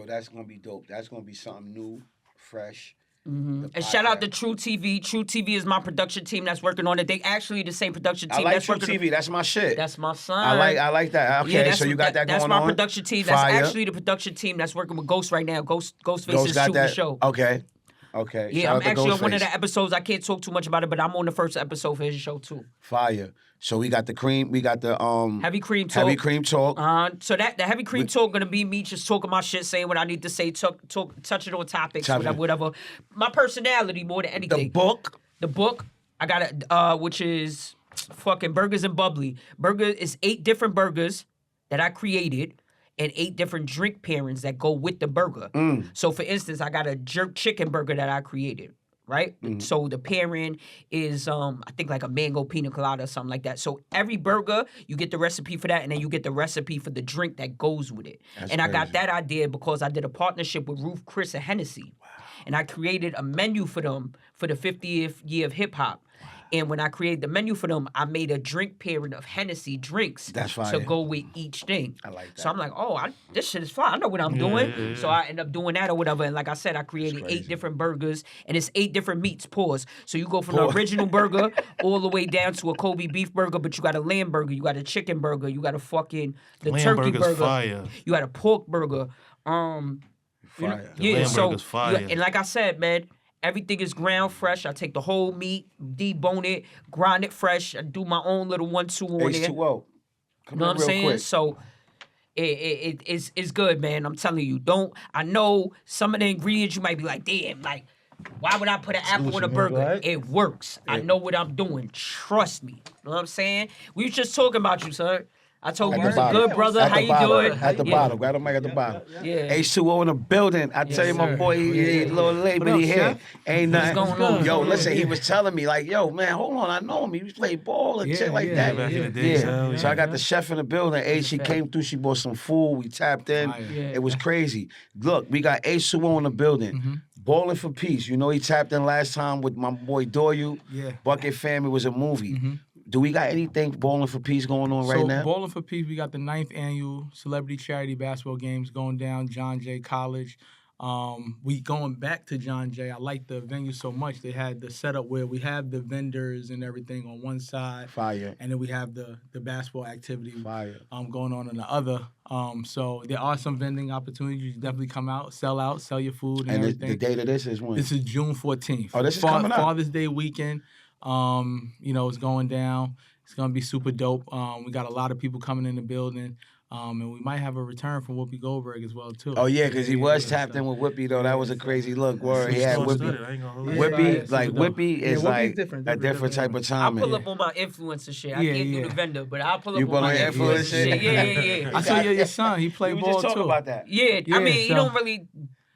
that's gonna be dope. That's gonna be something new, fresh. And shout out to True TV. True TV is my production team that's working on it. They actually the same production I team like that's True working. TV. That's my shit. That's my son. I like that. Okay, that's, so you got that that's going my on. production team. Fire. That's actually the production team that's working with Ghost right now. Ghostface Ghost is got shooting the that. show. Okay. Yeah, Shout I'm out to actually on one of Ghostface. the episodes. I can't talk too much about it, but I'm on the first episode for his show too. Fire. So we got the cream. We got the Heavy Cream Talk. Heavy Cream Talk. So that the Heavy Cream Talk gonna be me just talking my shit, saying what I need to say, touching on topics, whatever. My personality more than anything. The book. The book, I got it, which is fucking Burgers and Bubbly. Burger is 8 different burgers that I created and 8 different drink pairings that go with the burger. So for instance, I got a jerk chicken burger that I created. Right? So the pairing is I think like a mango pina colada or something like that. So every burger, you get the recipe for that, and then you get the recipe for the drink that goes with it. That's and I got crazy. that idea because I did a partnership with Ruth Chris and Hennessy. Wow. And I created a menu for them for the 50th year of hip hop. And when I created the menu for them, I made a drink pairing of Hennessy drinks That's fire. to go with each thing. I like that. So I'm like, oh, this shit is fine. I know what I'm doing. So I end up doing that or whatever. And like I said, I created 8 different burgers, and it's 8 different meats. Pause. So you go from the original burger all the way down to a Kobe beef burger, but you got a lamb burger, you got a chicken burger, you got a fucking the Lamb turkey burger's burger, fire. you got a pork burger. Fire. The lamb burger's fire. And like I said, man, everything is ground fresh. I take the whole meat, debone it, grind it fresh. I do my own little 1-2 on there. H2O. Come You know what I'm real saying? quick. So it's good, man. I'm telling you. I know some of the ingredients you might be like, damn, like, why would I put an apple in a burger? It works. I know what I'm doing. Trust me. You know what I'm saying? We was just talking about you, sir. I told you At you the was a bottom. good brother. At How the you bottom. doing? At the bottom. Grab the mic at the bottom. Yeah. H2O in the building. I tell you, my sir. boy, he a little late, but he here. Ain't nothing. going on? Yo, listen, he was telling me, like, yo, man, hold on. I know him. He played ball and shit like that. Back in the days, hell So I got yeah. the chef in the building. H, she came through. She bought some food. We tapped in. It was crazy. Look, we got H2O in the building. Balling for Peace. You know, he tapped in last time with my boy Doyu. Yeah. Bucket Family was a movie. Do we got anything Balling for Peace going on right now? Bowling for Peace, we got the 9th annual Celebrity Charity Basketball Games going down, John Jay College. We going back to John Jay. I like the venue so much. They had the setup where we have the vendors and everything on one side. Fire. And then we have the basketball activity Fire. going on the other. So there are some vending opportunities. You can definitely come out, sell your food and And everything. the date of this is when? This is June 14th. Oh, this is coming up. Father's Day weekend. It's going down. It's gonna be super dope. We got a lot of people coming in the building. And we might have a return from Whoopi Goldberg as well too. Oh yeah, because he was tapped in with Whoopi though. That was a crazy look. Word, he had Whoopi. I ain't gonna hold you. Whoopi, like super dope. Whoopi is Whoopi's like different, a different type of I'll timing. pull up on my influencer shit. I Yeah, can't do yeah. the vendor, but I'll pull up You on pull my on influencer influencer? shit. Yeah. I saw your son. He played We ball just talking too. about that. Yeah, I Yeah, mean, he so- don't really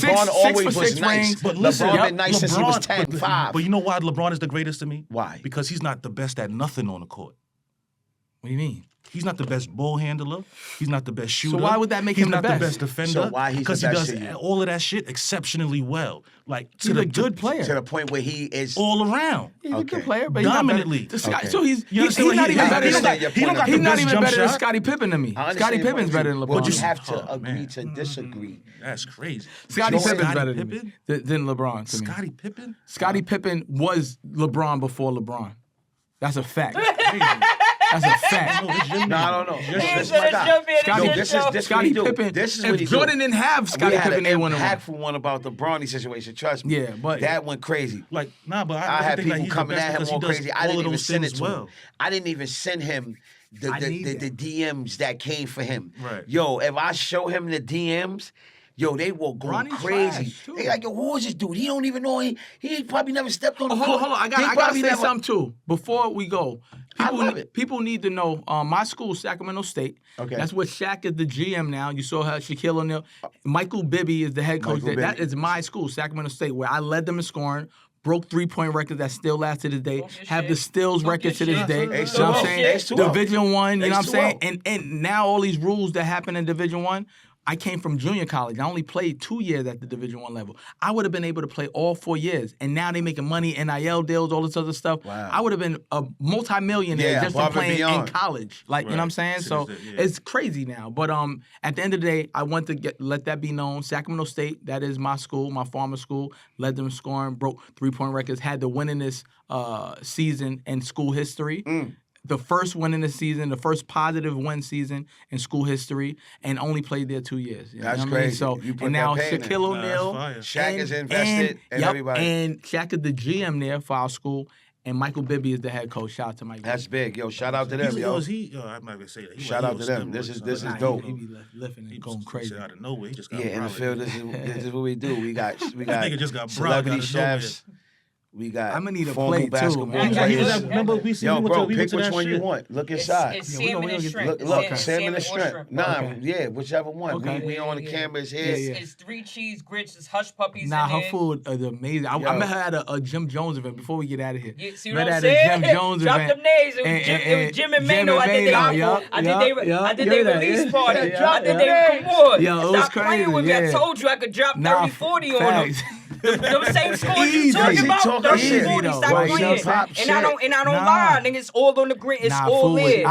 LeBron Six always for was six nice. rings. But listen, LeBron been nice since he was LeBron- 10, but, 5. But you know why LeBron is the greatest to me? Why? Because he's not the best at nothing on the court. What do you mean? He's not the best ball handler. He's not the best shooter. why would that make him the best? He's not the best defender. So why he's the Because best he to you? does all of that shit exceptionally well. Like He's a good player. To the point where he is all around. He's a Okay. good player, but Dominantly. he's not better. Okay. So he's You he's understand not what even he- better he don't than got- he don't got he's the not best even jump better than shot. Scottie Pippen to me. I understand Scottie your Pippen's point, better than but LeBron. you have to Oh, agree man. to disagree. That's crazy. Scottie Jordan- Pippen's Scottie better than, Pippen? than LeBron to me. Scottie Pippen? Scottie Pippen was LeBron before LeBron. That's a fact. That's a fact. No, I don't know. He This is said my it's guy. your man, Scottie- it's This your is show. this what Scottie he do. Pippen. This is what he If Jordan do. didn't have Scottie We had Pippen, an they wouldn't have impactful won. one about the Bronny situation. Trust me. Yeah, but that went crazy. Like, nah, but I had think that people he's the coming best at him because all he does crazy. I all didn't of even those send it things to well. him. I didn't even send him I need the DMs that came for him. Right. Yo, if I show him the DMs, yo, they will go Bronny's crazy. trash, too. They like, yo, who is this dude? He don't even know. He probably never stepped on the hold court. on. I He gotta probably say never- something too before we go. I love it. People need to know. My school, Sacramento State. Okay. That's where Shaq is the GM now. You saw how Shaquille O'Neal, Michael Bibby is the head coach. Michael That Bibby. is my school, Sacramento State, where I led them in scoring. Broke 3-point records that still last to this day. Talk your Have shit. the stills Talk record your to this shit. day. You know H2O. what I'm saying? H2O. Division 1, you know what I'm saying? H2O. And now all these rules that happen in Division 1, I came from junior college. I only played 2 years at the Division 1 level. I would have been able to play all 4 years. And now they making money, NIL deals, all this other stuff. Wow. I would have been a multimillionaire Yeah, just from above and playing in beyond. college. Like, you know what I'm saying? So Seriously, yeah. it's crazy now. But at the end of the day, I want to let that be known. Sacramento State, that is my school, my former school. Led them scoring, broke 3-point records, had the winningest season in school history. The first win in the season, the first positive win season in school history, and only played there 2 years. You know That's what I mean? crazy. So, You put and now that pain in. Shaquille Nah, that's O'Neal, fire. Shaq is invested and everybody. and Shaq is the GM there for our school, and Michael Bibby is the head coach. Shout out to Mike. That's big. Yo, shout out to them, yo. I'm not gonna say that. Shout out to them. This is Nah, dope. He be lifting and going crazy. Out of nowhere, he just got Yeah, in the field, this is what we do. We got nigga just got celebrity bribed out of chefs. We got I'ma need a former plate, too, basketball man. Yeah, players. yeah. Remember we Yo, bro, we pick went to which that one you shit. want. Look It's inside. Yeah, we salmon gonna and get- shrimp. Look, It's salmon and or shrimp. Nah, Okay. yeah, whichever one. Okay. We on the Yeah, cameras yeah. here. Yeah. It's 3 cheese grits. It's hush puppies. Nah, in her there. food is amazing. I met her at a Jim Jones event before we get out of here. You see Met what I'm her at saying? a Jim Jones Drop event. them names. It was And- Jim, and- it was Jim and Jim Mano. I and did their Mano, I did yup, their yup, I did you their hear that, release yeah? party. Yeah, I did yeah. their come on. Yo, it was Stop playing crazy, with me. I yeah. told you I could drop Nah, 30, 40 on them. facts. Them same scores you Easy. talking He about, talking 30, shit. 40, Easy, stop though. playing. Pop And I don't Nah. lie, nigga. It's all on the grid. It's Nah, all food was- in.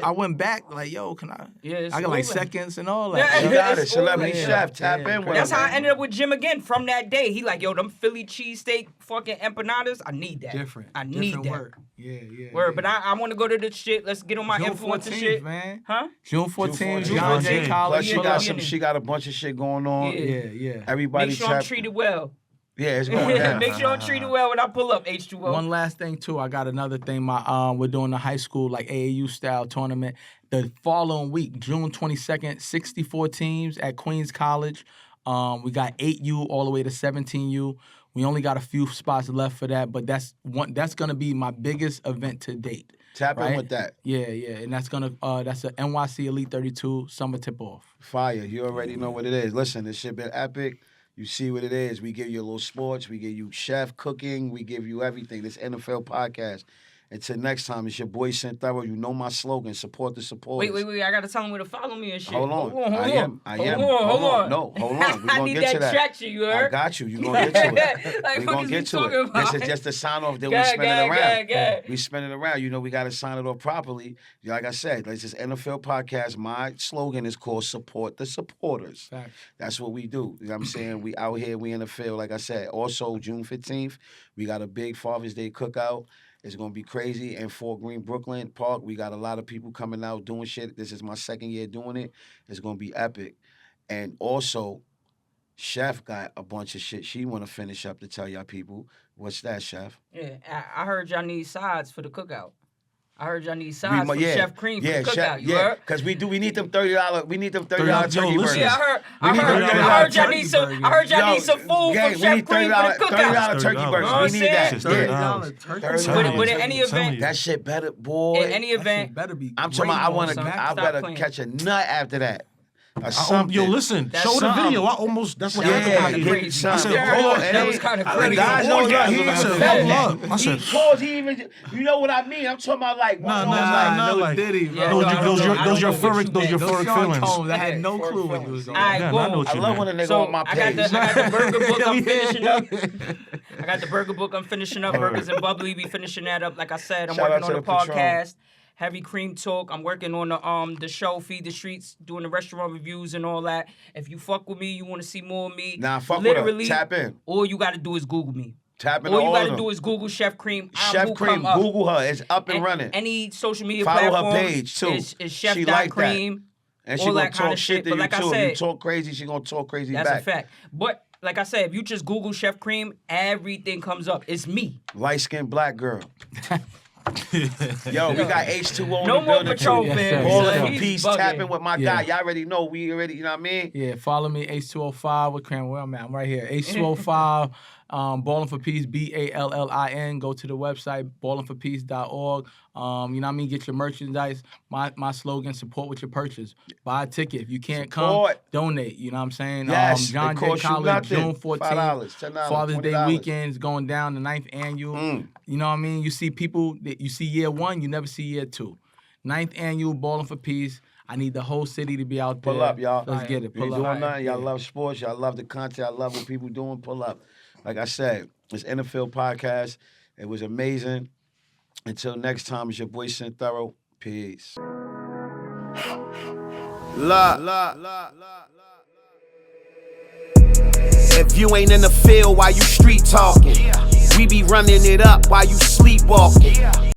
I went back like, yo, can I? Yeah, it's I got like all in. seconds and all Yeah, that. You yo. got it. It's all Celebrity in. chef. Tap Yeah, in with That's him. how I ended up with Jim again from that day. He like, yo, them Philly cheesesteak fucking empanadas, I need that. Different. I need Different that. work. Yeah. Word, yeah. but I want to go to this shit. Let's get on my June influencer 14th, shit. man. Huh? June 14th, June John 14th. Jay Plus, College. she Yeah, got yeah. she got a bunch of shit going on. Yeah. Yeah. Everybody Make sure I'm tap. treated well. Yeah, it's going down. Make sure I'm treated well when I pull up H2O. One last thing too, I got another thing. We're doing the high school like AAU style tournament. The following week, June 22nd, 64 teams at Queens College. We got 8U all the way to 17U. We only got a few spots left for that, but that's gonna be my biggest event to date. Tap in right? with that. Yeah, and that's a NYC Elite 32 summer tip off. Fire. You already know what it is. Listen, this shit been epic. You see what it is. We give you a little sports. We give you chef cooking. We give you everything. This NFL podcast. Until next time, it's your boy Thorough. You know my slogan: support the supporters. Wait. I gotta tell them where to follow me and shit. Hold on. Hold I am. Hold on. No, hold on. We're I gonna need get that to that. traction, you I heard? got you. You're gonna get to it. Like, We're what gonna is get he to it. talking This about? is just the sign off. Then Go we ahead, spin it go around. ahead, go ahead. We spin it around. You know, we gotta sign it off properly. Like I said, this is NFL podcast. My slogan is called "Support the Supporters." Facts. That's what we do. You know what I'm saying? We out here, we in the field, like I said. Also, June 15th, we got a big Father's Day cookout. It's going to be crazy in Fort Greene, Brooklyn Park. We got a lot of people coming out doing shit. This is my second year doing it. It's going to be epic. And also, Chef got a bunch of shit she want to finish up to tell y'all people. What's that, Chef? Yeah, I heard y'all need sides for the cookout. I heard y'all need sides from Chef Cream for the cookout. You heard? because we need them $30. We need them $30 turkey Yo, burgers. listen. Yeah, We need $30 I heard y'all turkey need some. burgers. I heard y'all Yo, need some food gang, from we Chef need Cream for the cookout. $30 turkey $30. burgers. You know We need what I'm that. saying? Yeah. turkey. $30. But in any I'm telling event, you. That shit better, boy. in any event, better be. I'm talking about I want to. son. I Stop better playing. catch a nut after that. something. Yo, listen, That's show the something. video. That's what That was Yeah, kinda get crazy. something. I said, Hold on, That was kinda crazy. Guys know that he I said, even hold up. I he said, paused. He even, you know what I mean? I'm talking about like one of those like. no like- Diddy, Yeah, bro. no, I don't those know. your I don't know euphoric, what you those meant. Those euphoric Sean feelings. Combs, I had no Yeah, clue what you was doing. All right, Yeah, boom. I know what I you love meant. when a nigga So on my I got page. the burger book I'm Yeah. finishing up. I got the burger book I'm finishing up. Burgers and Bubbly, be finishing that up. Like I said, I'm Shout working out on to the the Patron. podcast. Heavy Cream Talk. I'm working on the show, Feed the Streets, doing the restaurant reviews and all that. If you fuck with me, you want to see more of me. Nah, fuck literally, with her. Tap in. All you got to do is Google me. Tap in All to you all got of to them. do is Google Chef Cream. Chef Who Cream, come up. Google her. It's up and running. Any social media Follow her platforms page, too. is She like that. chef.cream. And she all gonna that kinda talk shit shit, to but you like I too. If said- you talk crazy, she gonna talk crazy That's back. a fact. But like I said, if you just Google Chef Cream, everything comes up. It's me. Light skinned black girl. Yo, we got H2O in No the more building Patron too. Yes, sir. fans. Yes, Balling sir. for He's peace, bugging. tapping with my Yeah. guy. Y'all already know. We already, you know what I mean? Yeah, follow me, H205 with Cram. Where I'm at? I'm right here. H205, Ballin' for Peace, BALLIN. Go to the website, ballinforpeace.org. You know what I mean? Get your merchandise. My slogan, support with your purchase. Buy a ticket. If you can't Support. come, donate. You know what I'm saying? Yes, John it Jay cost you College, nothing. June 14th. $5, $10, Father's Day $20. weekend is going down, the 9th annual. You know what I mean? You see people, that you see year one, you never see year two. 9th annual, Ballin' for Peace. I need the whole city to be out there. Pull up, y'all. Let's get it. You ain't Pull up. doing nothing. Y'all love sports. Y'all love the content. I love what people doing. Pull up. Like I said, it's NFL podcast. It was amazing. Until next time, it's your boy Sin Thorough. Peace. If you ain't in the field while you street talking, we be running it up while you sleepwalking.